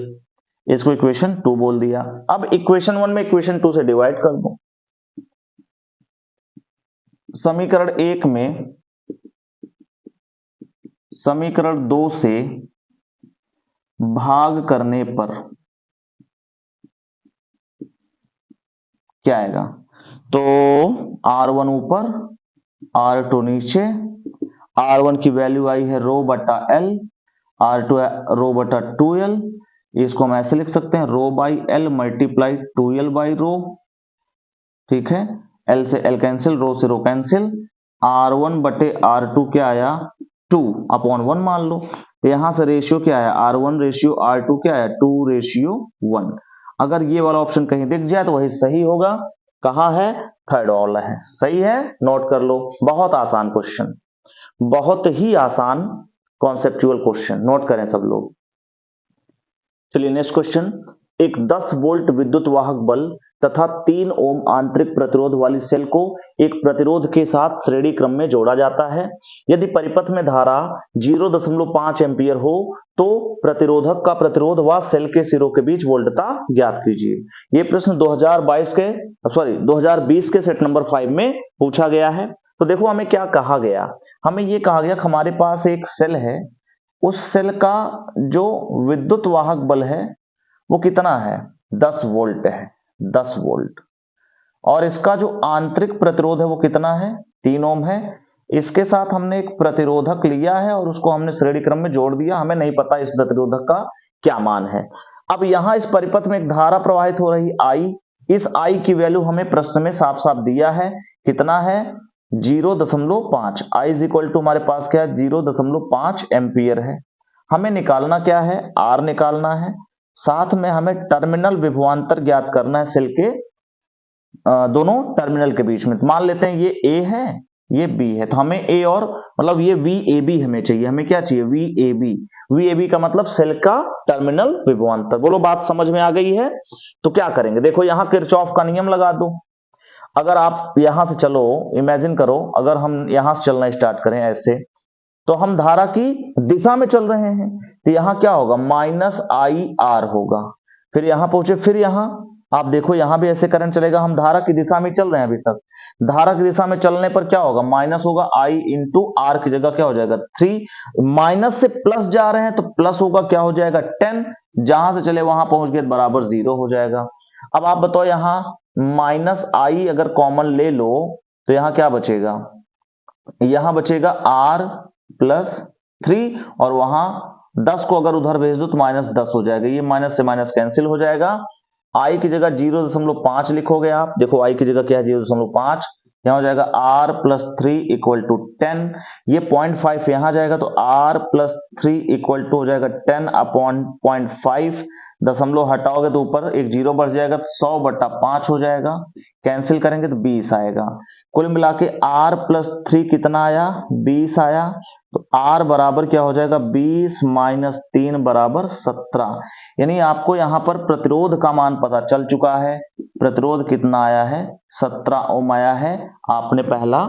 इसको इक्वेशन 2 बोल दिया। अब इक्वेशन 1 में इक्वेशन 2 से डिवाइड कर दो, समीकरण 1 में समीकरण 2 से भाग करने पर क्या आएगा, तो R1 ऊपर R2 नीचे, R1 की वैल्यू आई है रो बटा एल, R2 रो बटा 2l, इसको हम ऐसे लिख सकते हैं rho by L multiply 2l by rho, ठीक है, एल से एल कैंसिल, रो से रो कैंसिल, R1 बटे R2 क्या आया 2 अपॉन 1 मान लो, यहां से रेशियो क्या आया R1 रेशियो R2 क्या आया 2 रेशियो 1। अगर ये वाला ऑप्शन कहीं दिख जाए तो वही सही होगा, कहां है, थर्ड वाला है, सही है, नोट कर लो। बहुत आसान क्वेश्चन, बहुत ही आसान कॉन्सेप्चुअल क्वेश्चन, नोट करें सब लोग। चलिए नेक्स्ट क्वेश्चन, एक 10 वोल्ट विद्युत वाहक बल तथा 3 ओम आंतरिक प्रतिरोध वाली सेल को एक प्रतिरोध के साथ श्रेणी क्रम में जोड़ा जाता है। यदि परिपथ में धारा 0.5 एंपियर हो तो प्रतिरोधक का प्रतिरोध व सेल के सिरों के बीच वोल्टता ज्ञात कीजिए। ये प्रश्न 2020 के सेट नंबर 5 में पूछा गया है। तो देखो हमें क्या कहा गया, हमें ये कहा गया कि हमारे पास एक सेल है, उस सेल का जो विद्युत वाहक बल है वो कितना है 10 वोल्ट है, 10 वोल्ट, और इसका जो आंतरिक प्रतिरोध है वो कितना है 3 ओम है। इसके साथ हमने एक प्रतिरोधक लिया है और उसको हमने श्रेणी क्रम में जोड़ दिया, हमें नहीं पता इस प्रतिरोधक का क्या मान है। अब यहां इस परिपथ में एक धारा प्रवाहित हो रही I, इस I की वैल्यू हमें प्रश्न में साफ साफ दिया है, कितना है 0.5, I इज इक्वल टू हमारे पास क्या है 0.5 एम्पियर है। हमें निकालना क्या है R निकालना है, साथ में हमें टर्मिनल विभवांतर ज्ञात करना है सेल के दोनों टर्मिनल के बीच में। तो मान लेते हैं ये A है ये B है, तो हमें A और मतलब ये VAB हमें चाहिए, हमें क्या चाहिए VAB, VAB का मतलब सेल का टर्मिनल विभवांतर। बोलो बात समझ में आ गई है। तो क्या करेंगे, देखो यहां किरचॉफ का नियम लगा दो। अगर आप यहां से चलो, इमेजिन करो अगर हम यहां से चलना स्टार्ट करें ऐसे, तो हम धारा की दिशा में चल रहे हैं, तो यहां क्या होगा -IR होगा, फिर यहां पहुंचे, फिर यहां आप देखो यहां भी ऐसे करंट चलेगा, हम धारा की दिशा में चल रहे हैं अभी तक, धारा की दिशा में चलने पर क्या होगा माइनस होगा, I इंटू R की जगह क्या हो जाएगा 3, माइनस से प्लस जा रहे हैं तो प्लस होगा क्या हो जाएगा 10, जहां से चले वहां पहुंच गए बराबर 0 हो जाएगा। अब आप बताओ यहां -I अगर कॉमन ले लो तो यहां क्या बचेगा, यहां बचेगा R प्लस 3 और वहां 10 को अगर उधर भेज दो तो -10 हो जाएगा, ये माइनस से माइनस कैंसिल हो जाएगा। I की जगह 0.5 लिखोगे आप, देखो I की जगह क्या है 0.5, यहां हो जाएगा R प्लस 3 इक्वल टू 10, ये 0.5 यहां जाएगा तो R प्लस 3 इक्वल टू हो जाएगा 10 अपॉन 0.5, दशमलव हटाओगे तो ऊपर एक जीरो बढ़ जाएगा, तो 100/5 हो जाएगा, कैंसिल करेंगे तो 20 आएगा। कुल मिला के r प्लस 3 कितना आया, 20 आया। तो r बराबर क्या हो जाएगा, 20 माइनस 3 बराबर 17। यानी आपको यहां पर प्रतिरोध का मान पता चल चुका है। प्रतिरोध कितना आया है, 17 ओम आया है। आपने पहला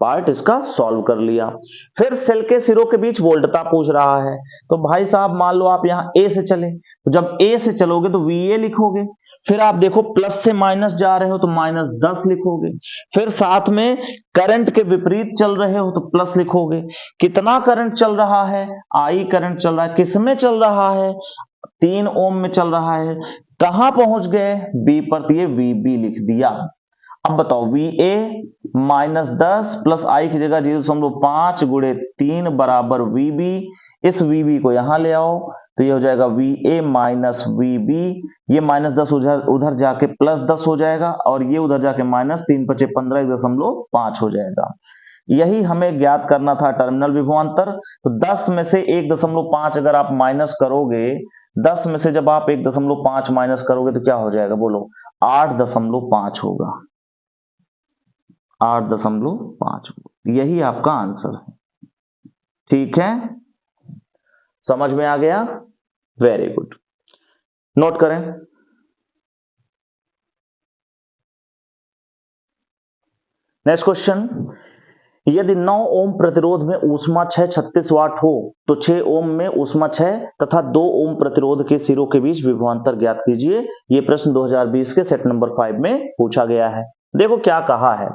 पार्ट इसका सॉल्व कर लिया। फिर सेल के सिरों के बीच वोल्टता पूछ रहा है। तो भाई साहब मान लो आप यहां ए से चले, तो जब ए से चलोगे तो VA लिखोगे, फिर आप देखो प्लस से माइनस जा रहे हो तो -10 लिखोगे, फिर साथ में करंट के विपरीत चल रहे हो तो प्लस लिखोगे। कितना करंट चल रहा है, I करंट चल रहा है, किसमें चल रहा है, 3 ओम में चल रहा है। कहां पहुंच गए, B पर, तो ये VB लिख दिया। अब बताओ VA -10 प्लस I की जगह 0.5 गुणे 3 बराबर VB। इस VB को यहां ले आओ तो ये हो जाएगा VA माइनस VB। ये -10 उधर जाके +10 हो जाएगा, और ये उधर जाके -3 × 5 = 15 1.5 हो जाएगा। यही हमें ज्ञात करना था टर्मिनल विभवांतर। तो 10 में से 1.5 अगर आप माइनस करोगे, 10 में से जब आप 1.5 माइनस करोगे तो क्या हो जाएगा, बोलो 8.5 होगा, 8.5। यही आपका आंसर है। ठीक है, समझ में आ गया, वेरी गुड, नोट करें। नेक्स्ट क्वेश्चन, यदि 9 ओम प्रतिरोध में ऊष्मा 36 वाट हो तो 6 ओम में ऊष्मा 6 तथा 2 ओम प्रतिरोध के सिरों के बीच विभवांतर ज्ञात कीजिए। यह प्रश्न 2020 के सेट नंबर 5 में पूछा गया है। देखो क्या कहा है,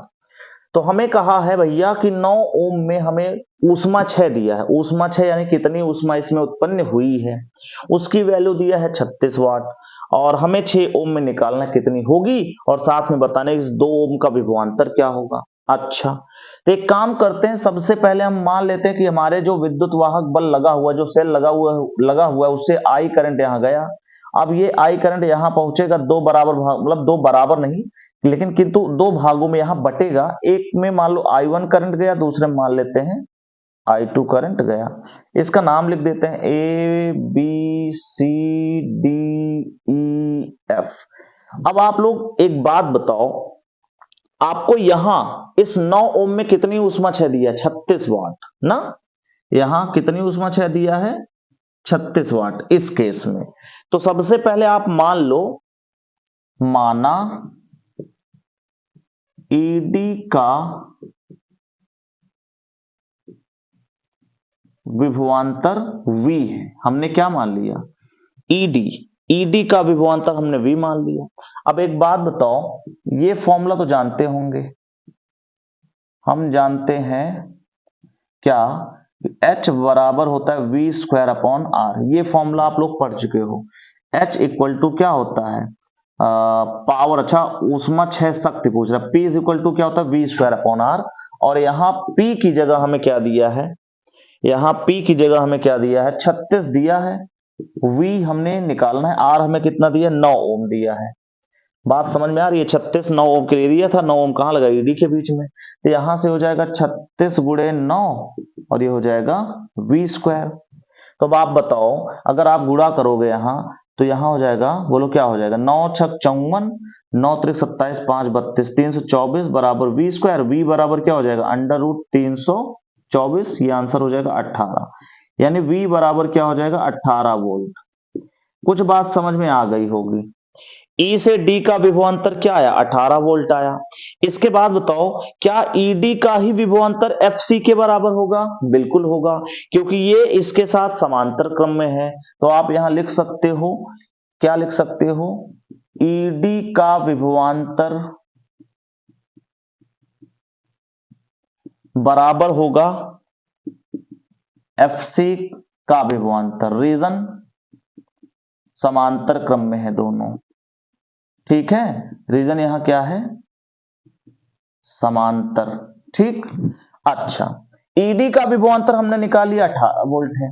तो हमें कहा है भैया कि 9 ओम में हमें ऊष्मा 6 दिया है। ऊष्मा 6 यानी कितनी ऊष्मा इसमें उत्पन्न हुई है, उसकी वैल्यू दिया है 36 वाट, और हमें 6 ओम में निकालना कितनी होगी, और साथ में बताने इस 2 ओम का विभवांतर क्या होगा। अच्छा, तो एक काम करते हैं, सबसे पहले हम मान लेते हैं कि हमारे जो विद्युत वाहक बल लगा हुआ, जो सेल लगा हुआ है, उससे I करंट यहां गया। अब ये I करंट यहां पहुंचेगा, 2 बराबर भाग, मतलब 2 बराबर नहीं, लेकिन किंतु 2 भागों में यहां बटेगा। एक में मान लो I1 करंट गया, दूसरे में मान लेते हैं I2 करंट गया। इसका नाम लिख देते हैं ABCDEF। अब आप लोग एक बात बताओ, आपको यहां इस 9 ओम में कितनी ऊष्मा 6 दिया है, 36 वाट ना। यहां कितनी ऊष्मा 6 दिया है, 36 वाट इस केस में। तो सबसे पहले आप मान लो, माना ED का विभवांतर V है। हमने क्या मान लिया, ED का विभवांतर हमने V मान लिया। अब एक बात बताओ, ये फॉर्मूला तो जानते होंगे, हम जानते हैं क्या, H बराबर होता है V²/R। ये फॉर्मूला आप लोग पढ़ चुके हो। H इक्वल टू क्या होता है, पावर, अच्छा ऊष्मा 6 शक्ति पूछ रहा है। P इक्वल टू क्या होता है, V²/R। और यहां P की जगह हमें क्या दिया है, यहां P की जगह हमें क्या दिया है, 36 दिया है। V हमने निकालना है, R हमें कितना दिया, 9 ओम दिया है। बात समझ में आ रही है, 36 9 ओम के लिए दिया था, 9 ओम कहां लगा, ED के बीच में। तो यहां से हो जाएगा 36 × 9, और ये हो जाएगा V²। तो अब आप बताओ, अगर आप गुणा करोगे यहां, तो यहां हो जाएगा, बोलो क्या हो जाएगा, 9 × 6 = 54, 9 × 3 = 27, 5 × 32 324 बराबर V²। V बराबर क्या हो जाएगा, √324। ये आंसर हो जाएगा 18, यानी V बराबर क्या हो जाएगा, 18 वोल्ट। कुछ बात समझ में आ गई होगी। E से D का विभवांतर क्या आया, 18 वोल्ट आया। इसके बाद बताओ, क्या ED का ही विभवांतर FC के बराबर होगा, बिल्कुल होगा, क्योंकि ये इसके साथ समांतर क्रम में है। तो आप यहां लिख सकते हो, क्या लिख सकते हो, ED का विभवांतर बराबर होगा FC का विभवांतर। रीजन, समांतर क्रम में है दोनों, ठीक है। रीजन यहां क्या है, समांतर, ठीक। अच्छा, ED का विभवांतर हमने निकाल लिया, 18 वोल्ट है,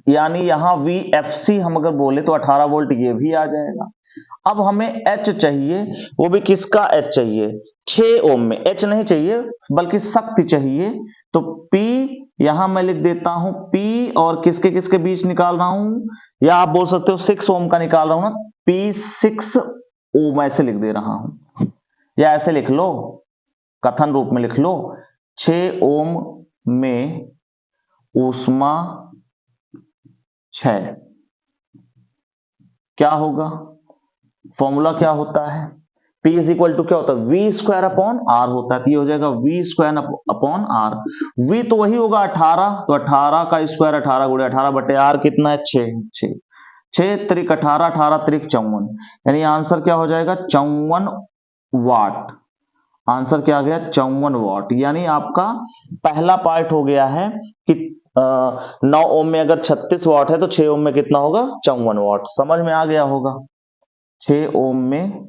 यानी यहां VFC हम अगर बोले तो 18 वोल्ट ये भी आ जाएगा। अब हमें H चाहिए, वो भी किसका H चाहिए, 6 ओम में। H नहीं चाहिए बल्कि शक्ति चाहिए। तो P यहां मैं लिख देता हूं, P और किसके किसके बीच निकाल रहा हूं, या आप बोल सकते हो 6 ओम का निकाल रहा हूं ना, P6 ओम ऐसे लिख दे रहा हूं, या ऐसे लिख लो, कथन रूप में लिख लो, 6 ओम में ऊष्मा 6, क्या होगा, फॉर्मूला क्या होता है, P इज इक्वल टू क्या होता है, V स्क्वायर अपॉन R होता है, तो ये हो जाएगा V square upon R। V तो वही होगा 18, तो 18 का स्क्वायर 18 गुणे 18 बटे R कितना है, 6 6 त्रिक 18, 18 त्रिक 54, यानी आंसर क्या हो जाएगा, 54 वाट। आंसर क्या आ गया, 54 वाट। यानी आपका पहला पार्ट हो गया है कि 9 ओम में अगर 36 वाट है तो 6 ओम में कितना होगा, 54 वाट। समझ में आ गया होगा। 6 ओम में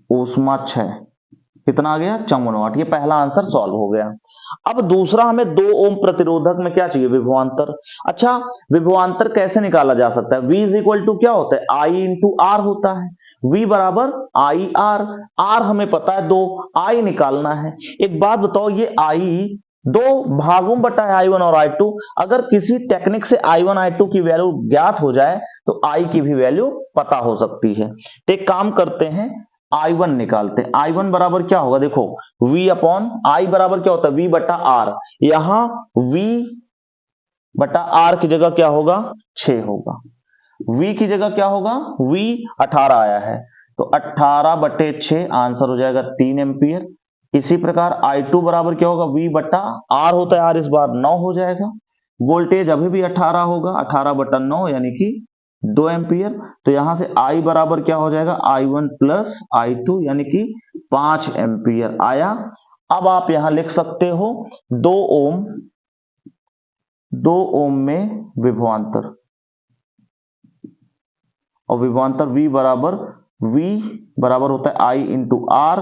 ऊष्मा 6 कितना आ गया, 54 वाट। ये पहला आंसर सॉल्व हो गया। अब दूसरा हमें 2 ओम प्रतिरोधक में क्या चाहिए, विभवांतर। अच्छा, विभवांतर कैसे निकाला जा सकता है, V इज इक्वल टू क्या होता है, I इंटू R होता है। V बराबर आई आर, R हमें पता है 2, I निकालना है। एक बात बताओ, ये I दो भागों में बटा है, I1 और I2। अगर किसी टेक्निक से I1 I2 की वैल्यू ज्ञात हो जाए तो I की भी वैल्यू पता हो सकती है। तो एक काम करते हैं, I1 निकालते हैं। I1 बराबर क्या होगा, देखो V अपॉन I बराबर क्या होता है, V बटा R। यहां V बटा R की जगह क्या होगा, 6 होगा। V की जगह क्या होगा, V 18 आया है, तो 18 बटे 6 आंसर हो जाएगा 3 एम्पियर। इसी प्रकार I2 बराबर क्या होगा, V बटा R होता है, R इस बार 9 हो जाएगा। वोल्टेज अभी भी 18 होगा, 18 बटा 9 यानी कि 2 एम्पियर। तो यहां से I बराबर क्या हो जाएगा, I1 प्लस I2 यानी कि 5 एम्पियर आया। अब आप यहां लिख सकते हो 2 ओम में विभवांतर, और विभवांतर V बराबर होता है I इंटू R।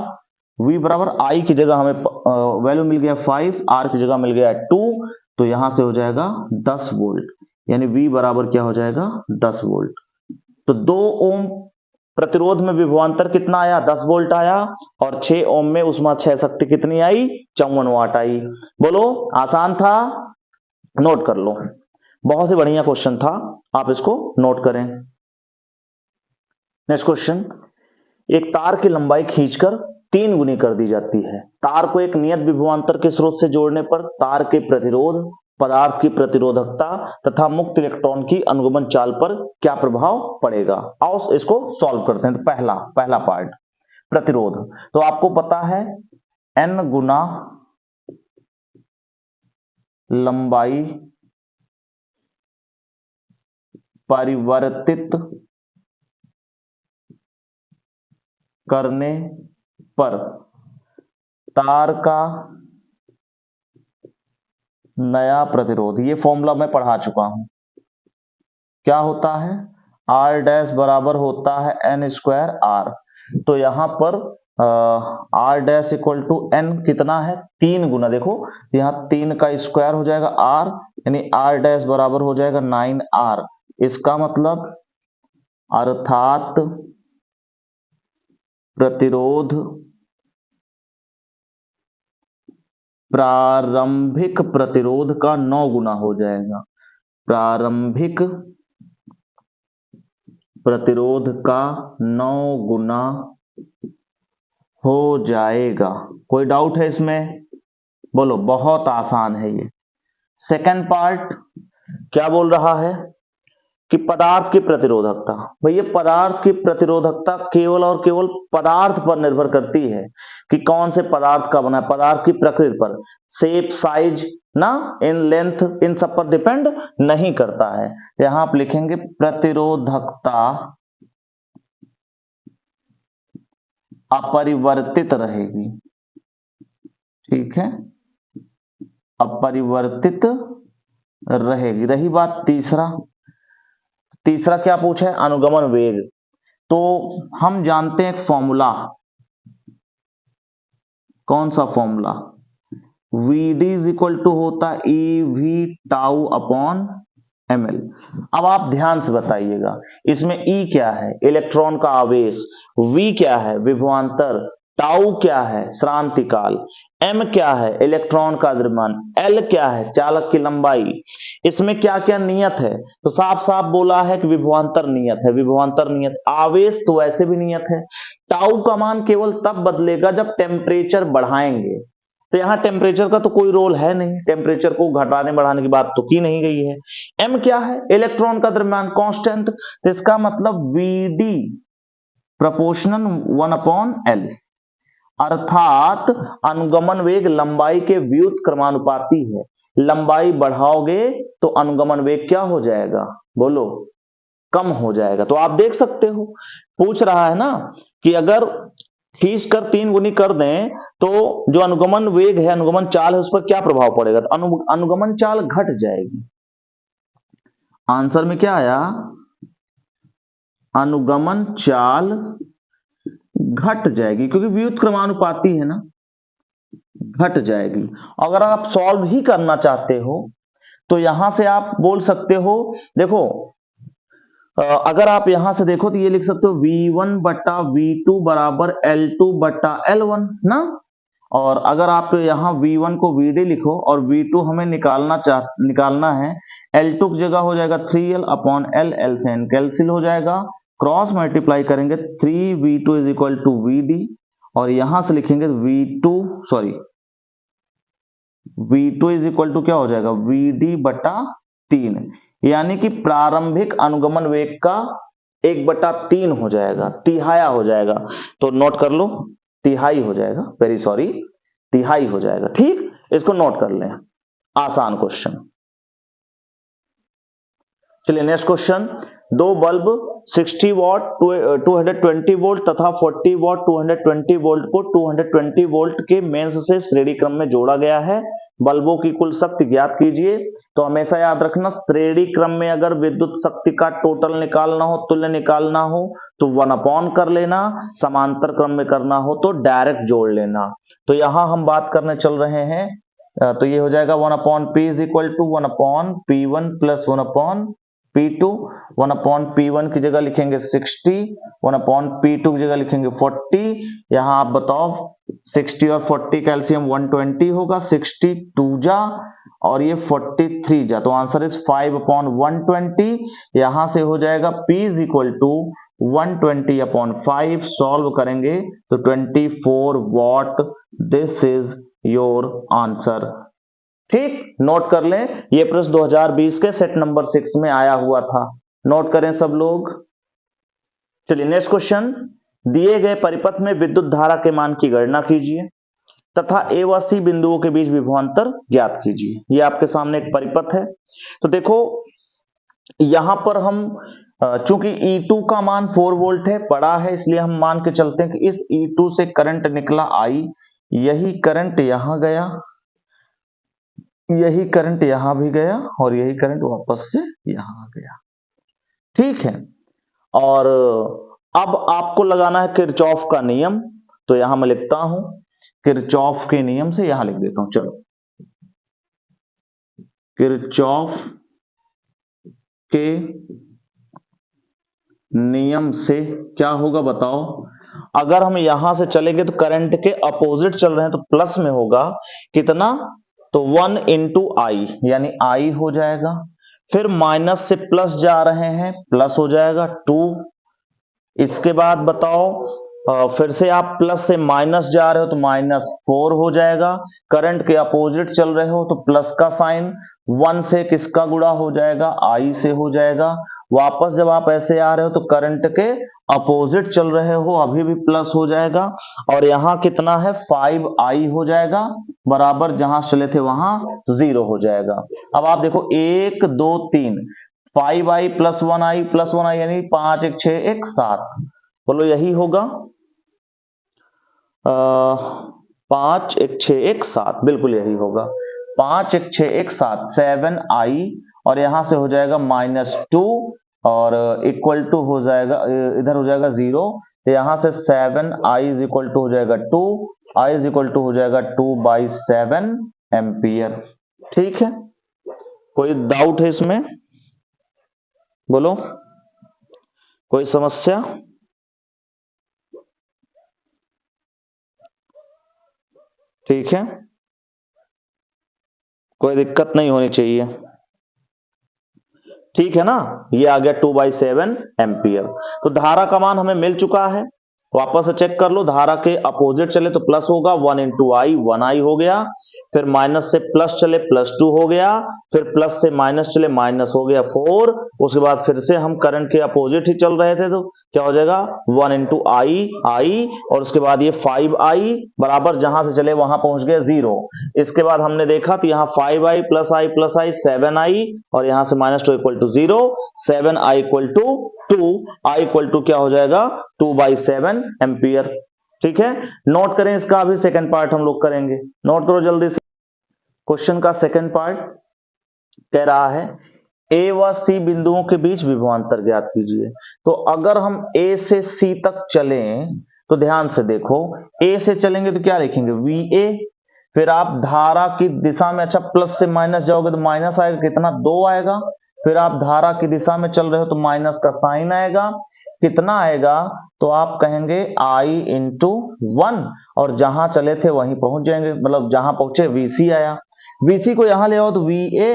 V बराबर I की जगह हमें वैल्यू मिल गया 5, R की जगह मिल गया 2, तो यहां से हो जाएगा 10 वोल्ट, यानी V बराबर क्या हो जाएगा, 10 वोल्ट। तो 2 ओम प्रतिरोध में विभवांतर कितना आया, 10 वोल्ट आया, और 6 ओम में ऊष्मा 6 शक्ति कितनी आई, 54 वाट आई। बोलो, आसान था, नोट कर लो। बहुत ही बढ़िया क्वेश्चन था, आप इसको नोट करें। नेक्स्ट क्वेश्चन, एक तार की लंबाई खींचकर 3 गुनी कर दी जाती है। तार को एक नियत विभवांतर के स्रोत से जोड़ने पर तार के प्रतिरोध, पदार्थ की प्रतिरोधकता तथा मुक्त इलेक्ट्रॉन की अनुगमन चाल पर क्या प्रभाव पड़ेगा। आओ इसको सॉल्व करते हैं। तो पहला पार्ट प्रतिरोध, तो आपको पता है N गुना लंबाई परिवर्तित करने पर तार का नया प्रतिरोध, ये फॉर्मूला मैं पढ़ा चुका हूं, क्या होता है, R डैश बराबर होता है N स्क्वायर R। तो यहां पर R dash equal to N कितना है, 3 गुना, देखो यहां 3 का स्क्वायर हो जाएगा R, यानी R डैश बराबर हो जाएगा 9R। इसका मतलब अर्थात प्रतिरोध प्रारंभिक प्रतिरोध का 9 गुना हो जाएगा, प्रारंभिक प्रतिरोध का 9 गुना हो जाएगा। कोई डाउट है इसमें, बोलो, बहुत आसान है ये। सेकंड पार्ट क्या बोल रहा है कि पदार्थ की प्रतिरोधकता। भैया पदार्थ की प्रतिरोधकता केवल और केवल पदार्थ पर निर्भर करती है कि कौन से पदार्थ का बना है, पदार्थ की प्रकृति पर, शेप, साइज ना, इन लेंथ, इन सब पर डिपेंड नहीं करता है। यहां आप लिखेंगे प्रतिरोधकता अपरिवर्तित रहेगी, ठीक है, अपरिवर्तित रहेगी। रही बात तीसरा क्या पूछा है, अनुगमन वेग। तो हम जानते हैं एक फॉर्मूला, कौन सा formula, Vd is equal to होता है EV टाउ अपॉन ml। अब आप ध्यान से बताइएगा, इसमें E क्या है, इलेक्ट्रॉन का आवेश, V क्या है, विभवांतर, टाउ क्या है, श्रांति काल, एम क्या है, इलेक्ट्रॉन का द्रव्यमान, एल क्या है, चालक की लंबाई। इसमें क्या क्या नियत है, तो साफ साफ बोला है कि विभवांतर नियत है, विभवांतर नियत। आवेश तो वैसे भी नियत है। टाउ का मान केवल तब बदलेगा जब टेम्परेचर बढ़ाएंगे, तो यहां टेम्परेचर का तो कोई रोल है नहीं, टेम्परेचर को घटाने बढ़ाने की बात तो की नहीं गई है। एम क्या है, इलेक्ट्रॉन का द्रव्यमान कांस्टेंट, तो इसका मतलब वीडी प्रोपोर्शनल 1/L, अर्थात अनुगमन वेग लंबाई के व्युत क्रमानुपाती है। लंबाई बढ़ाओगे तो अनुगमन वेग क्या हो जाएगा, बोलो, कम हो जाएगा। तो आप देख सकते हो, पूछ रहा है ना कि अगर खींच कर 3 गुनी कर दें तो जो अनुगमन वेग है, अनुगमन चाल है, उस पर क्या प्रभाव पड़ेगा, तो अनुगमन चाल घट जाएगी। आंसर में क्या आया, अनुगमन चाल घट जाएगी, क्योंकि व्युत क्रमानुपाती है ना, घट जाएगी। अगर आप सॉल्व ही करना चाहते हो तो यहां से आप बोल सकते हो, देखो अगर आप यहां से देखो तो ये लिख सकते हो V1 बटा V2 बराबर L2 बटा L1 ना। और अगर आप यहां V1 को VD लिखो और V2 हमें निकालना है, L2 की जगह हो जाएगा 3L अपॉन L, L से N कैंसिल हो जाएगा, क्रॉस मल्टीप्लाई करेंगे 3V2 is equal to VD, और यहां से लिखेंगे V2 इज इक्वल टू क्या हो जाएगा, VD बटा 3, यानी कि प्रारंभिक अनुगमन वेग का 1/3 हो जाएगा, तिहाया हो जाएगा। तो नोट कर लो, तिहाई हो जाएगा, वेरी सॉरी, तिहाई हो जाएगा। ठीक, इसको नोट कर लें, आसान क्वेश्चन। चलिए नेक्स्ट क्वेश्चन, दो बल्ब 60 वॉट 220 वोल्ट तथा 40 वॉट 220 वोल्ट को 220 वोल्ट के मेंस से श्रेणी क्रम में जोड़ा गया है, बल्बों की कुल शक्ति ज्ञात कीजिए। तो हमेशा याद रखना, श्रेणी क्रम में अगर विद्युत शक्ति का टोटल निकालना हो, तुल्य निकालना हो तो 1/, कर लेना, समांतर क्रम में करना हो तो डायरेक्ट जोड़ लेना। तो यहां हम बात करने चल रहे हैं, तो ये हो जाएगा 1/P is equal to 1/P1 plus 1/P2, 1/P1 की जगह लिखेंगे 60, 1/P2 की जगह लिखेंगे 40। यहां आप बताओ 60 और 40 कैल्सियम 120 होगा, 60 2 जा और ये 43 जा, तो आंसर इज 5/120। यहां से हो जाएगा P is equal to 120/5, solve करेंगे तो 24 watt, this is your answer. ठीक, नोट कर लें, ये प्रश्न 2020 के सेट नंबर 6 में आया हुआ था, नोट करें सब लोग। चलिए नेक्स्ट क्वेश्चन, दिए गए परिपथ में विद्युत धारा के मान की गणना कीजिए तथा ए व सी बिंदुओं के बीच विभवांतर ज्ञात कीजिए। ये आपके सामने एक परिपथ है। तो देखो यहां पर हम चूंकि E2 का मान 4 वोल्ट है, पड़ा है, इसलिए हम मान के चलते हैं कि इस E2 से करंट निकला I, यही करंट यहां गया, यही करंट यहां भी गया और यही करंट वापस से यहां आ गया। ठीक है, और अब आपको लगाना है किरचॉफ का नियम, तो यहां मैं लिखता हूं किरचॉफ के नियम से, यहां लिख देता हूं, चलो किरचॉफ के नियम से क्या होगा बताओ। अगर हम यहां से चलेंगे तो करंट के अपोजिट चल रहे हैं, तो प्लस में होगा कितना, तो 1 इंटू आई, यानी आई हो जाएगा, फिर माइनस से प्लस जा रहे हैं, प्लस हो जाएगा 2। इसके बाद बताओ फिर से आप प्लस से माइनस जा रहे हो तो -4 हो जाएगा, करंट के अपोजिट चल रहे हो तो प्लस का साइन, 1 से किसका गुणा हो जाएगा, आई से हो जाएगा। वापस जब आप ऐसे आ रहे हो तो करंट के अपोजिट चल रहे हो, अभी भी प्लस हो जाएगा, और यहां कितना है 5i हो जाएगा, बराबर जहां चले थे वहां 0 हो जाएगा। अब आप देखो 1 2 3, 5i plus 1i plus 1i, यानी 5 1 6 1 7, बोलो यही होगा, 5 1 6 1 7, बिल्कुल यही होगा, 5 1 6 1 7, 7i, और यहां से हो जाएगा -2 और इक्वल टू हो जाएगा, इधर हो जाएगा 0, तो यहां से 7i इज इक्वल टू हो जाएगा 2, i इज इक्वल टू हो जाएगा 2/7 एम्पियर। ठीक है, कोई डाउट है इसमें, बोलो, कोई समस्या। ठीक है, कोई दिक्कत नहीं होनी चाहिए, ठीक है ना। ये आ गया 2/7 एम्पियर। तो धारा का मान हमें मिल चुका है, वापस से चेक कर लो, धारा के अपोजिट चले तो प्लस होगा, 1 इंटू आई 1 आई हो गया, फिर माइनस से प्लस चले +2 हो गया, फिर प्लस से माइनस चले माइनस हो गया 4, उसके बाद फिर से हम करंट के अपोजिट ही चल रहे थे तो क्या हो जाएगा 1 इंटू आई, और उसके बाद ये 5i बराबर जहां से चले वहां पहुंच गए 0। इसके बाद हमने देखा तो यहाँ 5i प्लस आई 7i, और यहां से -2 equal to 0, 7i equal to 2, i equal to क्या हो जाएगा 2/7 एम्पियर। ठीक है, नोट करें इसका, अभी सेकंड पार्ट हम लोग करेंगे, नोट करो जल्दी से। क्वेश्चन का सेकंड पार्ट कह रहा है ए व सी बिंदुओं के बीच विभवांतर ज्ञात कीजिए। तो अगर हम ए से सी तक चलें तो ध्यान से देखो, ए से चलेंगे तो क्या लिखेंगे VA, फिर आप धारा की दिशा में अच्छा प्लस से माइनस जाओगे तो माइनस आएगा, कितना 2 आएगा, फिर आप धारा की दिशा में चल रहे हो तो माइनस का साइन आएगा, कितना आएगा तो आप कहेंगे I इंटू 1, और जहां चले थे वहीं पहुंच जाएंगे, मतलब जहां पहुंचे VC आया, VC को यहां ले आओ तो VA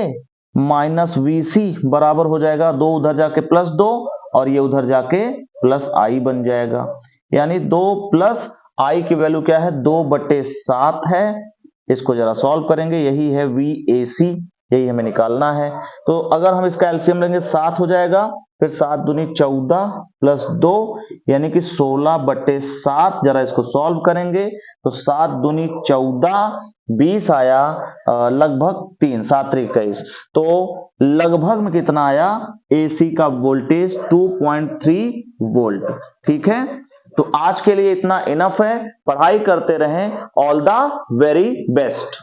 माइनस VC बराबर हो जाएगा 2 उधर जाके +2 और ये उधर जाके +I बन जाएगा, यानी 2 प्लस I की वैल्यू क्या है 2/7 है। इसको जरा सॉल्व करेंगे, यही है VAC, यही हमें निकालना है। तो अगर हम इसका एलसीएम लेंगे 7 हो जाएगा, फिर 7 दूनी 14 प्लस 2 यानी कि 16/7, जरा इसको सॉल्व करेंगे तो 7 दूनी 14 20 आया, लगभग 3 7 3 21, तो लगभग में कितना आया एसी का वोल्टेज 2.3 वोल्ट। ठीक है, तो आज के लिए इतना इनफ है, पढ़ाई करते रहें, ऑल द वेरी बेस्ट।